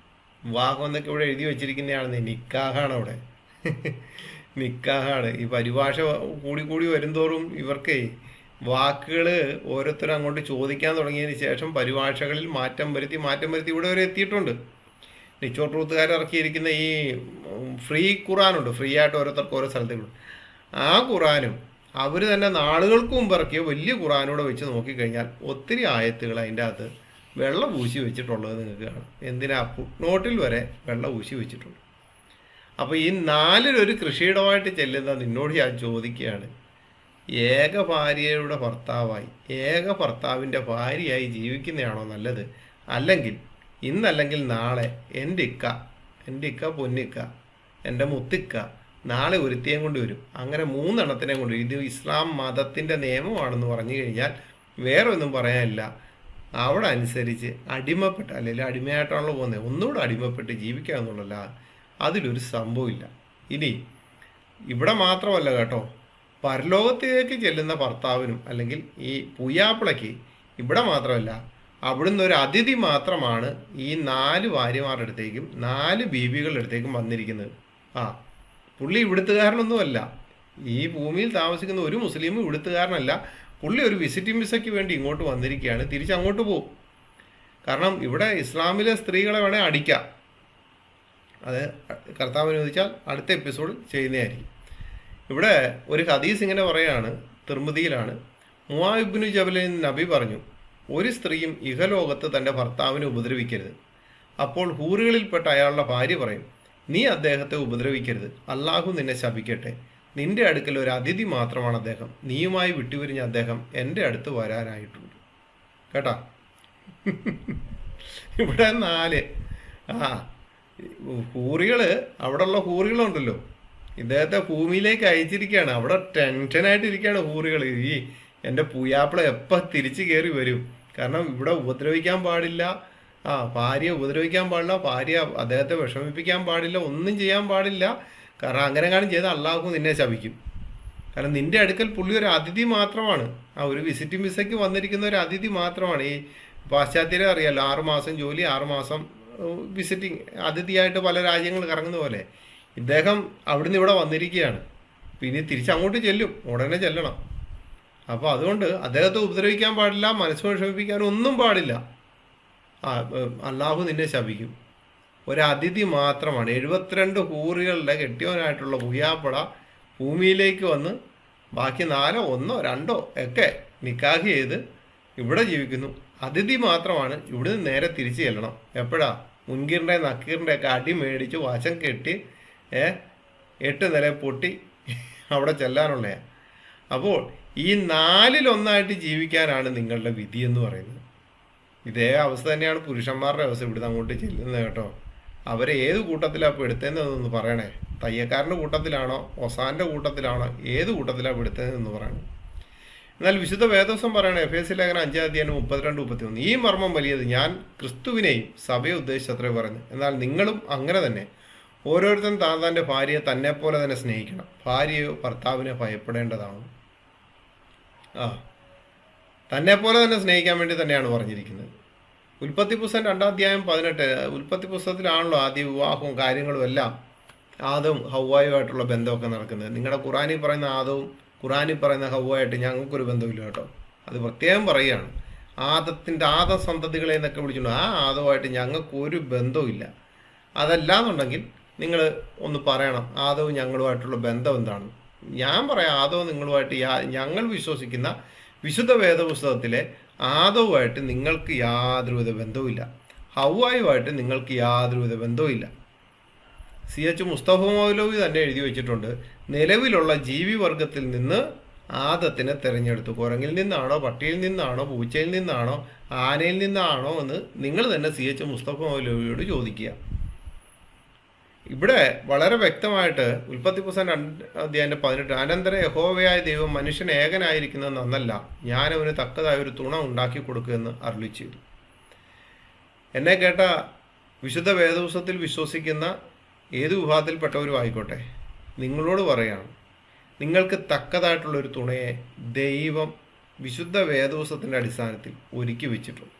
വിവാഹം എന്നൊക്കെ ഇവിടെ എഴുതി വെച്ചിരിക്കുന്നതാണെന്ന്, നിക്കാഹാണ് അവിടെ. നിക്കാഹാണ്. ഈ പരിഭാഷ കൂടി വരുംതോറും ഇവർക്ക് വാക്കുകൾ ഓരോരുത്തരും അങ്ങോട്ട് ചോദിക്കാൻ തുടങ്ങിയതിന് ശേഷം പരിഭാഷകളിൽ മാറ്റം വരുത്തി ഇവിടെ വരെ എത്തിയിട്ടുണ്ട്. നിച്ചോ ട്രൂത്തുകാർ ഇറക്കിയിരിക്കുന്ന ഈ ഫ്രീ ഖുറാനുണ്ട്, ഫ്രീ ആയിട്ട് ഓരോരുത്തർക്ക് ഓരോ സ്ഥലത്തേക്കുണ്ട്. ആ ഖുറാനും അവർ തന്നെ നാളുകൾക്ക് മുമ്പ് ഇറക്കിയ വലിയ ഖുറാനോടെ വെച്ച് നോക്കിക്കഴിഞ്ഞാൽ ഒത്തിരി ആയത്തുകൾ അതിൻ്റെ അകത്ത് വെള്ള പൂശി വെച്ചിട്ടുള്ളത് നിങ്ങൾക്ക് കാണാം. എന്തിനാ? ഫുട്നോട്ടിൽ വരെ വെള്ള പൂശി വെച്ചിട്ടുണ്ട്. അപ്പോൾ ഈ 4-ൽ 1 കൃഷിയിടമായിട്ട് ചെല്ലുന്ന നിന്നോട് ഞാൻ ചോദിക്കുകയാണ്, ഏക ഭാര്യയുടെ ഭർത്താവായി, ഏക ഭർത്താവിൻ്റെ ഭാര്യയായി ജീവിക്കുന്നതാണോ നല്ലത്? അല്ലെങ്കിൽ ഇന്നല്ലെങ്കിൽ നാളെ എൻ്റെ ഇക്ക പൊന്നിക്ക, എൻ്റെ മുത്തിക്ക നാളെ ഒരുത്തിയും കൊണ്ട് വരും, അങ്ങനെ 3 എണ്ണത്തിനെയും കൊണ്ട് വരും. ഇത് ഇസ്ലാം മതത്തിൻ്റെ നിയമമാണെന്ന് പറഞ്ഞു കഴിഞ്ഞാൽ വേറെ ഒന്നും പറയാനില്ല. അവിടെ അനുസരിച്ച് അടിമപ്പെട്ട്, അല്ലെങ്കിൽ അടിമയായിട്ടാണല്ലോ പോകുന്നത്, ഒന്നുകൂടെ അടിമപ്പെട്ട് ജീവിക്കുക എന്നുള്ളതല്ല, അതിലൊരു സംഭവമില്ല. ഇനി ഇവിടെ മാത്രമല്ല കേട്ടോ, പരലോകത്തേക്ക് ചെല്ലുന്ന ഭർത്താവിനും അല്ലെങ്കിൽ ഈ പുയ്യാപ്പിളയ്ക്ക് ഇവിടെ മാത്രമല്ല, അവിടുന്ന് ഒരു അതിഥി മാത്രമാണ് ഈ 4 ഭാര്യമാരുടെ അടുത്തേക്കും 4 ബീവികളുടെ അടുത്തേക്കും വന്നിരിക്കുന്നത്. പുള്ളി ഇവിടുത്തുകാരനൊന്നുമല്ല, ഈ ഭൂമിയിൽ താമസിക്കുന്ന ഒരു മുസ്ലിമും ഇവിടുത്തുകാരനല്ല. പുള്ളി ഒരു വിസിറ്റിംഗ് വിസയ്ക്ക് വേണ്ടി ഇങ്ങോട്ട് വന്നിരിക്കുകയാണ്, തിരിച്ചങ്ങോട്ട് പോകും. കാരണം ഇവിടെ ഇസ്ലാമിലെ സ്ത്രീകളെ വേണേൽ അടിക്കാം. അത് കർത്താവ് അനുവദിച്ചാൽ അടുത്ത എപ്പിസോഡ് ചെയ്യുന്നതായിരിക്കും. ഇവിടെ ഒരു ഹദീസ് ഇങ്ങനെ പറയുകയാണ്, തിർമിദിയിലാണ്. മുആദ് ഇബ്നു ജബലിൻ നബി പറഞ്ഞു, ഒരു സ്ത്രീയും ഇഹലോകത്ത് തൻ്റെ ഭർത്താവിനെ ഉപദ്രവിക്കരുത്. അപ്പോൾ ഹൂറുകളിൽപ്പെട്ട അയാളുടെ ഭാര്യ പറയും, നീ അദ്ദേഹത്തെ ഉപദ്രവിക്കരുത്, അള്ളാഹു നിന്നെ ശപിക്കട്ടെ. നിന്റെ അടുക്കൽ ഒരു അതിഥി മാത്രമാണ് അദ്ദേഹം, നീയുമായി വിട്ടുപിരിഞ്ഞ അദ്ദേഹം എൻ്റെ അടുത്ത് വരാനായിട്ടുണ്ട്. കേട്ടാ? ഇവിടെ 4 ഹൂറികള്, അവിടെയുള്ള ഹൂറികളുണ്ടല്ലോ, ഇദ്ദേഹത്തെ ഭൂമിയിലേക്ക് അയച്ചിരിക്കുകയാണ്. അവിടെ ടെൻഷനായിട്ടിരിക്കുകയാണ് ഹൂറികൾ. ഈ എൻ്റെ പുയ്യാപ്പിള എപ്പോൾ തിരിച്ചു കയറി വരും? കാരണം ഇവിടെ ഉപദ്രവിക്കാൻ പാടില്ല, ഭാര്യയെ ഉപദ്രവിക്കാൻ പാടില്ല, ഭാര്യ അദ്ദേഹത്തെ വിഷമിപ്പിക്കാൻ പാടില്ല, ഒന്നും ചെയ്യാൻ പാടില്ല. കാരണം അങ്ങനെ കാണും ചെയ്ത് അള്ളാഹു നിന്നെ ശപിക്കും. കാരണം നിന്റെ അടുക്കൽ പുള്ളി ഒരു അതിഥി മാത്രമാണ്. ഒരു വിസിറ്റിംഗ് വിസയ്ക്ക് വന്നിരിക്കുന്ന ഒരു അതിഥി മാത്രമാണ്. ഈ പാശ്ചാത്യരെ അറിയാമല്ലോ, 6 മാസം ജോലി, 6 മാസം വിസിറ്റിംഗ് അതിഥിയായിട്ട് പല രാജ്യങ്ങൾ കറങ്ങുന്ന പോലെ ഇദ്ദേഹം അവിടുന്ന് ഇവിടെ വന്നിരിക്കുകയാണ്. പിന്നെ തിരിച്ചങ്ങോട്ട് ചെല്ലും, ഉടനെ ചെല്ലണം. അപ്പോൾ അതുകൊണ്ട് അദ്ദേഹത്തെ ഉപദ്രവിക്കാൻ പാടില്ല, മനസ്സ് വിഷമിപ്പിക്കാനും ഒന്നും പാടില്ല. അള്ളാഹു നിന്നെ ശപിക്കും. ഒരു അതിഥി മാത്രമാണ്. 72 ഹൂറികളുടെ കെട്ടിയവനായിട്ടുള്ള പുയ്യാപ്പള ഭൂമിയിലേക്ക് വന്ന് ബാക്കി 4 1 2 ഒക്കെ നിക്കാഹ് ചെയ്ത് ഇവിടെ ജീവിക്കുന്നു. അതിഥി മാത്രമാണ്. ഇവിടുന്ന് നേരെ തിരിച്ചു ചെല്ലണം. എപ്പോഴാ? മുൻകീറിൻ്റെ നക്കീറിൻ്റെ ഒക്കെ അടി മേടിച്ച് വശം കെട്ടി 8 നില പൊട്ടി അവിടെ ചെല്ലാനുള്ളതാണ്. അപ്പോൾ ഈ 4-ൽ 1 ജീവിക്കാനാണ് നിങ്ങളുടെ വിധി എന്ന് പറയുന്നത്. ഇതേ അവസ്ഥ തന്നെയാണ് പുരുഷന്മാരുടെ അവസ്ഥ. ഇവിടുന്ന് അങ്ങോട്ട് ചെല്ലുന്നത് കേട്ടോ. അവരെ ഏത് കൂട്ടത്തിലാണ് ഇപ്പോൾ എടുത്തതെന്നൊന്ന് പറയണേ. തയ്യക്കാരൻ്റെ കൂട്ടത്തിലാണോ, ഒസാൻ്റെ കൂട്ടത്തിലാണോ, ഏത് കൂട്ടത്തിലാണ് ഇപ്പോൾ എടുത്തതെന്ന് പറയണേ. എന്നാൽ വിശുദ്ധ വേദോസം പറയണേ, എഫേസ്യ ലേഖനം 5:32-33, ഈ മർമ്മം വലിയത്, ഞാൻ ക്രിസ്തുവിനെയും സഭയെ ഉദ്ദേശിച്ചത്രേ പറഞ്ഞു. എന്നാൽ നിങ്ങളും അങ്ങനെ തന്നെ ഓരോരുത്തരും താൻ്റെ ഭാര്യയെ തന്നെപ്പോലെ തന്നെ സ്നേഹിക്കണം, ഭാര്യയോ ഭർത്താവിനെ ഭയപ്പെടേണ്ടതാണ്. തന്നെപ്പോലെ തന്നെ സ്നേഹിക്കാൻ വേണ്ടി തന്നെയാണ് പറഞ്ഞിരിക്കുന്നത്. ഉൽപ്പത്തി പുസ്തകം 2:18, ഉൽപ്പത്തി പുസ്തകത്തിലാണല്ലോ ആദ്യ വിവാഹവും കാര്യങ്ങളും എല്ലാം ആദവും ഹവ്വായുമായിട്ടുള്ള ബന്ധമൊക്കെ നടക്കുന്നത്. നിങ്ങളുടെ ഖുറാനിൽ പറയുന്ന ആദവും ഖുറാനിൽ പറയുന്ന ഹവ്വായിട്ട് ഞങ്ങൾക്കൊരു ബന്ധമില്ല കേട്ടോ. അത് പ്രത്യേകം പറയുകയാണ്. ആദം സന്തതികളെ എന്നൊക്കെ വിളിച്ചിട്ടുണ്ട്. ആ ആദവുമായിട്ട് ഞങ്ങൾക്കൊരു ബന്ധവുമില്ല. അതല്ലാന്നുണ്ടെങ്കിൽ നിങ്ങൾ ഒന്ന് പറയണം, ആദവും ഞങ്ങളുമായിട്ടുള്ള ബന്ധം എന്താണ്. ഞാൻ പറയാം, ആദവും നിങ്ങളുമായിട്ട് ഞങ്ങൾ വിശ്വസിക്കുന്ന വിശുദ്ധ വേദപുസ്തകത്തിലെ ആദവുമായിട്ട് നിങ്ങൾക്ക് യാതൊരുവിധ ബന്ധവുമില്ല, ഹവ്വായുമായിട്ട് നിങ്ങൾക്ക് യാതൊരുവിധ ബന്ധവുമില്ല. CH മുസ്തഫ മൗലവി തന്നെ എഴുതി വെച്ചിട്ടുണ്ട്, നിലവിലുള്ള ജീവിവർഗത്തിൽ നിന്ന് ആദത്തിനെ തിരഞ്ഞെടുത്തു. കുരങ്ങിൽ നിന്നാണോ, പട്ടിയിൽ നിന്നാണോ, പൂച്ചയിൽ നിന്നാണോ, ആനയിൽ നിന്നാണോ എന്ന് നിങ്ങൾ തന്നെ CH മുസ്തഫ മൗലവിയോട് ചോദിക്കുക. ഇവിടെ വളരെ വ്യക്തമായിട്ട് ഉൽപ്പത്തി പുസ്തകം 2:18, അനന്തര യഹോവയായ ദൈവം മനുഷ്യൻ ഏകനായിരിക്കുന്നത് നന്നല്ല, ഞാൻ അവന് തക്കതായ ഒരു തുണ ഉണ്ടാക്കി കൊടുക്കുമെന്ന് അരുളി ചെയ്തു. എന്നെ കേട്ട വിശുദ്ധ വേദപുസ്തകത്തിൽ വിശ്വസിക്കുന്ന ഏത് വിഭാഗത്തിൽപ്പെട്ടവരും ആയിക്കോട്ടെ, നിങ്ങളോട് പറയാണ്, നിങ്ങൾക്ക് തക്കതായിട്ടുള്ളൊരു തുണയെ ദൈവം വിശുദ്ധ വേദപുസ്തകത്തിൻ്റെ അടിസ്ഥാനത്തിൽ ഒരുക്കി വെച്ചിട്ടുണ്ട്.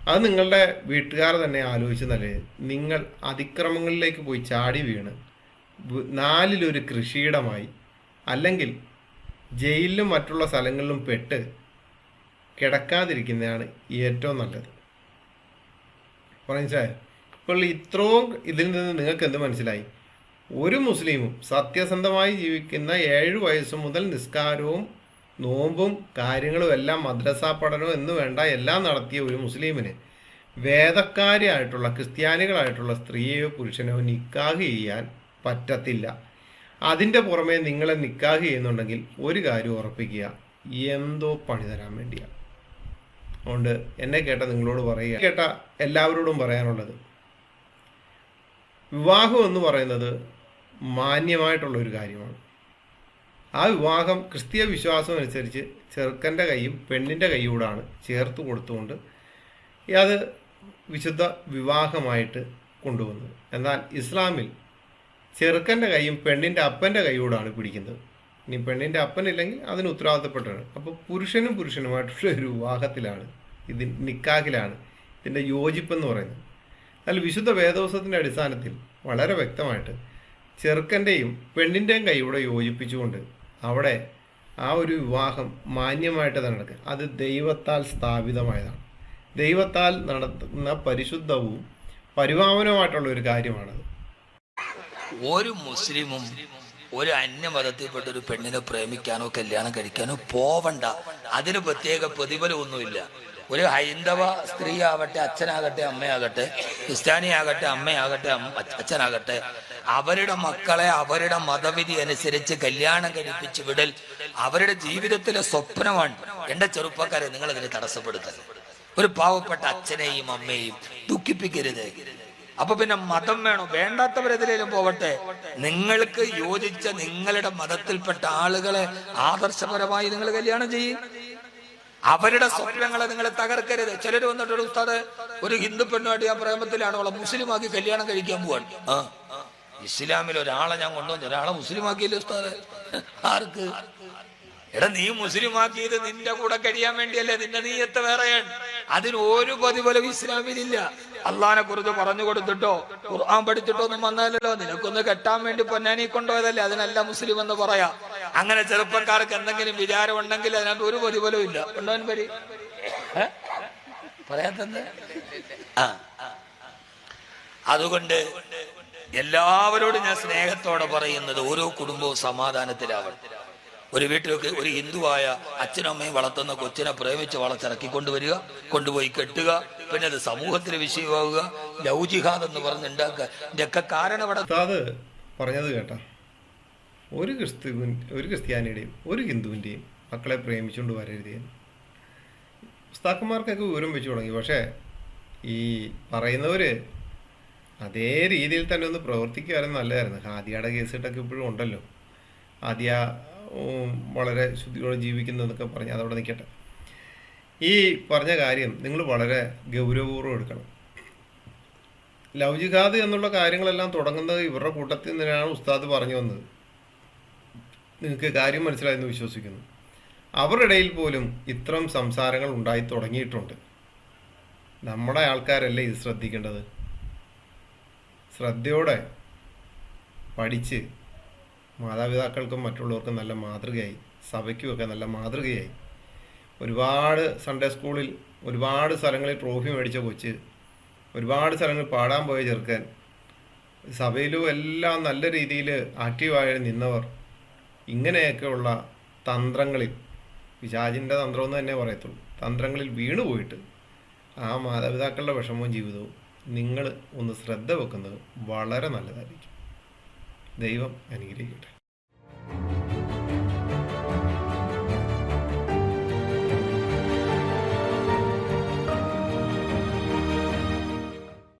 അത് നിങ്ങളുടെ വീട്ടുകാർ തന്നെ ആലോചിച്ച് നല്ലത്. നിങ്ങൾ അതിക്രമങ്ങളിലേക്ക് പോയി ചാടി വീണ് 4-1 കൃഷിയിടമായി, അല്ലെങ്കിൽ ജയിലിലും മറ്റുള്ള സ്ഥലങ്ങളിലും പെട്ട് കിടക്കാതിരിക്കുന്നതാണ് ഏറ്റവും നല്ലത്. മനസ്സിലായോ? ഇപ്പോൾ ഇത്രയും ഇതിൽ നിന്ന് നിങ്ങൾക്ക് എന്ത് മനസ്സിലായി? ഒരു മുസ്ലിമും സത്യസന്ധമായി ജീവിക്കുന്ന 7 വയസ്സ് മുതൽ നിസ്കാരവും നോമ്പും കാര്യങ്ങളും എല്ലാം മദ്രസ പഠനവും എന്ന് വേണ്ട എല്ലാം നടത്തിയ ഒരു മുസ്ലിമിന് വേദക്കാരിയായിട്ടുള്ള ക്രിസ്ത്യാനികളായിട്ടുള്ള സ്ത്രീയോ പുരുഷനോ നിക്കാഹ് ചെയ്യാൻ പറ്റത്തില്ല. അതിൻ്റെ പുറമെ നിങ്ങളെ നിക്കാഹ് ചെയ്യുന്നുണ്ടെങ്കിൽ ഒരു കാര്യം ഉറപ്പിക്കുക, എന്തോ പണി തരാൻ വേണ്ടിയാണ്. അതുകൊണ്ട് എന്നെ കേട്ട നിങ്ങളോട് പറയുക, കേട്ട എല്ലാവരോടും പറയാനുള്ളത്, വിവാഹം എന്ന് പറയുന്നത് മാന്യമായിട്ടുള്ളൊരു കാര്യമാണ്. ആ വിവാഹം ക്രിസ്തീയ വിശ്വാസം അനുസരിച്ച് ചെറുക്കൻ്റെ കൈയും പെണ്ണിൻ്റെ കൈയൂടാണ് ചേർത്ത് കൊടുത്തുകൊണ്ട് അത് വിശുദ്ധ വിവാഹമായിട്ട് കൊണ്ടുവന്നത്. എന്നാൽ ഇസ്ലാമിൽ ചെറുക്കൻ്റെ കൈയും പെണ്ണിൻ്റെ അപ്പൻ്റെ കൈയൂടാണ് പിടിക്കുന്നത്. ഇനി പെണ്ണിൻ്റെ അപ്പനില്ലെങ്കിൽ അതിന് ഉത്തരവാദിത്തപ്പെട്ടാണ്. അപ്പോൾ പുരുഷനുമായിട്ടുള്ള ഒരു വിവാഹത്തിലാണ്, നിക്കാഹിലാണ് ഇതിൻ്റെ യോജിപ്പെന്ന് പറയുന്നത്. എന്നാൽ വിശുദ്ധ വേദോസത്തിൻ്റെ അടിസ്ഥാനത്തിൽ വളരെ വ്യക്തമായിട്ട് ചെറുക്കൻ്റെയും പെണ്ണിൻ്റെയും കൈയൂടെ യോജിപ്പിച്ചുകൊണ്ട് അവിടെ ആ ഒരു വിവാഹം മാന്യമായിട്ട് തന്നെ നടക്കുക. അത് ദൈവത്താൽ സ്ഥാപിതമായതാണ്. ദൈവത്താൽ നടത്തുന്ന പരിശുദ്ധവും പരിപാവനവുമായിട്ടുള്ള ഒരു കാര്യമാണത്. ഒരു മുസ്ലിമും ഒരു അന്യമതത്തിൽപ്പെട്ട ഒരു പെണ്ണിനെ പ്രേമിക്കാനോ കല്യാണം കഴിക്കാനോ പോവണ്ട. അതിന് പ്രത്യേക പ്രതിഫലമൊന്നുമില്ല. ഒരു ഹൈന്ദവ സ്ത്രീ ആവട്ടെ, അച്ഛനാകട്ടെ, അമ്മയാകട്ടെ, ക്രിസ്ത്യാനിയാകട്ടെ, അമ്മയാകട്ടെ, അച്ഛനാകട്ടെ, അവരുടെ മക്കളെ അവരുടെ മതവിധി അനുസരിച്ച് കല്യാണം കഴിപ്പിച്ച് വിടൽ അവരുടെ ജീവിതത്തിലെ സ്വപ്നമാണ്. എന്റെ ചെറുപ്പക്കാരെ, നിങ്ങൾ അതിന് തടസ്സപ്പെടുത്തരുത്. ഒരു പാവപ്പെട്ട അച്ഛനെയും അമ്മയെയും ദുഃഖിപ്പിക്കരുത്. അപ്പൊ പിന്നെ മതം വേണോ? വേണ്ടാത്തവരെതിരേലും പോവട്ടെ, നിങ്ങൾക്ക് യോജിച്ച നിങ്ങളുടെ മതത്തിൽപ്പെട്ട ആളുകളെ ആദർശപരമായി നിങ്ങൾ കല്യാണം ചെയ്യും. അവരുടെ സ്വപ്നങ്ങളെ നിങ്ങൾ തകർക്കരുത്. ചിലർ വന്നിട്ടൊരു ഉസ്താദ്, ഒരു ഹിന്ദു പെണ്ണുമായിട്ട് ഞാൻ പ്രേമത്തിലാണ്, അവളെ മുസ്ലിമാക്കി കല്യാണം കഴിക്കാൻ പോവാണ്. ഇസ്ലാമിൽ ഒരാളെ ഞാൻ കൊണ്ടുവന്നു, ഒരാളെ മുസ്ലിമാക്കിയില്ലേ ഉസ്താദ്? ആർക്ക്? എടാ, നീ മുസ്ലിമാക്കിയത് നിന്റെ കൂടെ കഴിയാൻ വേണ്ടിയല്ലേ, നിന്റെ നീയത്ത് വേറെയാണ്. അതിന് ഒരു പ്രതിഫലവും ഇസ്ലാമിലില്ല. അള്ളാഹിനെ കുറിച്ച് പറഞ്ഞു കൊടുത്തിട്ടോ ഖുർആൻ പഠിച്ചിട്ടോ ഒന്നും വന്നാലല്ലോ, നിനക്കൊന്ന് കെട്ടാൻ വേണ്ടി പൊന്നാനി കൊണ്ടുപോയതല്ലേ, അതിനല്ല മുസ്ലിം എന്ന് പറയാ. അങ്ങനെ ചെറുപ്പക്കാർക്ക് എന്തെങ്കിലും വിചാരം ഉണ്ടെങ്കിൽ അതിനകത്ത് ഒരു പ്രതിഫലവും ഇല്ല. ഉണ്ടോൻ പരി പറയാത്തത്. അതുകൊണ്ട് എല്ലാവരോടും ഞാൻ സ്നേഹത്തോടെ പറയുന്നത്, ഓരോ കുടുംബവും സമാധാനത്തിലാവണം. ഒരു വീട്ടിലൊക്കെ ഒരു ഹിന്ദുവായ അച്ഛനും അമ്മയും വളർത്തുന്ന കൊച്ചിനെ പ്രേമിച്ച് വളച്ചിറക്കി കൊണ്ടുവരിക, കൊണ്ടുപോയി കെട്ടുക, പിന്നെ അത് സമൂഹത്തിന് വിഷയമാവുക, ലവ് ജിഹാദ് എന്ന് പറഞ്ഞുണ്ടാക്കുക. ഇതൊക്കെ കാരണം ഇവിടെ പറഞ്ഞത് കേട്ടാ, ഒരു ക്രിസ്ത്യാനിയുടെയും ഒരു ഹിന്ദുവിൻ്റെയും മക്കളെ പ്രേമിച്ചുകൊണ്ട് വരരുതെന്ന് ഉസ്താക്കന്മാർക്കൊക്കെ വിവരം വെച്ച് തുടങ്ങി. പക്ഷേ ഈ പറയുന്നവർ അതേ രീതിയിൽ തന്നെ ഒന്ന് പ്രവർത്തിക്കുമായിരുന്നു നല്ലതായിരുന്നു. ഹാദിയയുടെ കേസിട്ടൊക്കെ ഇപ്പോഴും ഉണ്ടല്ലോ. ഹാദിയ വളരെ ശുദ്ധിയോടെ ജീവിക്കുന്നതെന്നൊക്കെ പറഞ്ഞ് അതവിടെ നിൽക്കട്ടെ. ഈ പറഞ്ഞ കാര്യം നിങ്ങൾ വളരെ ഗൗരവപൂർവ്വം എടുക്കണം. ലവ് ജിഹാദ് എന്നുള്ള കാര്യങ്ങളെല്ലാം തുടങ്ങുന്നത് ഇവരുടെ കൂട്ടത്തിൽ നിന്നാണ് ഉസ്താദ് പറഞ്ഞു വന്നത്. നിങ്ങൾക്ക് കാര്യം മനസ്സിലായെന്ന് വിശ്വസിക്കുന്നു. അവരുടെ ഇടയിൽ പോലും ഇത്തരം സംസാരങ്ങൾ ഉണ്ടായി തുടങ്ങിയിട്ടുണ്ട്. നമ്മുടെ ആൾക്കാരല്ലേ ഇത് ശ്രദ്ധിക്കേണ്ടത്? ശ്രദ്ധയോടെ പഠിച്ച് മാതാപിതാക്കൾക്കും മറ്റുള്ളവർക്കും നല്ല മാതൃകയായി, സഭയ്ക്കുമൊക്കെ നല്ല മാതൃകയായി, ഒരുപാട് സൺഡേ സ്കൂളിൽ ഒരുപാട് സ്ഥലങ്ങളിൽ ട്രോഫി മേടിച്ച കൊച്ച്, ഒരുപാട് സ്ഥലങ്ങളിൽ പാടാൻ പോയ ചെറുക്കൻ, സഭയിലും എല്ലാം നല്ല രീതിയിൽ ആക്റ്റീവായി നിന്നവർ, ഇങ്ങനെയൊക്കെയുള്ള തന്ത്രങ്ങളിൽ, പിശാചിൻ്റെ തന്ത്രമെന്ന് തന്നെ പറയത്തുള്ളൂ, തന്ത്രങ്ങളിൽ വീണുപോയിട്ട് ആ മാതാപിതാക്കളുടെ വിഷമവും ജീവിതവും നിങ്ങൾ ഒന്ന് ശ്രദ്ധ വെക്കുന്നത് വളരെ നല്ലതായിരിക്കും. ദൈവം അനുഗ്രഹിക്കട്ടെ.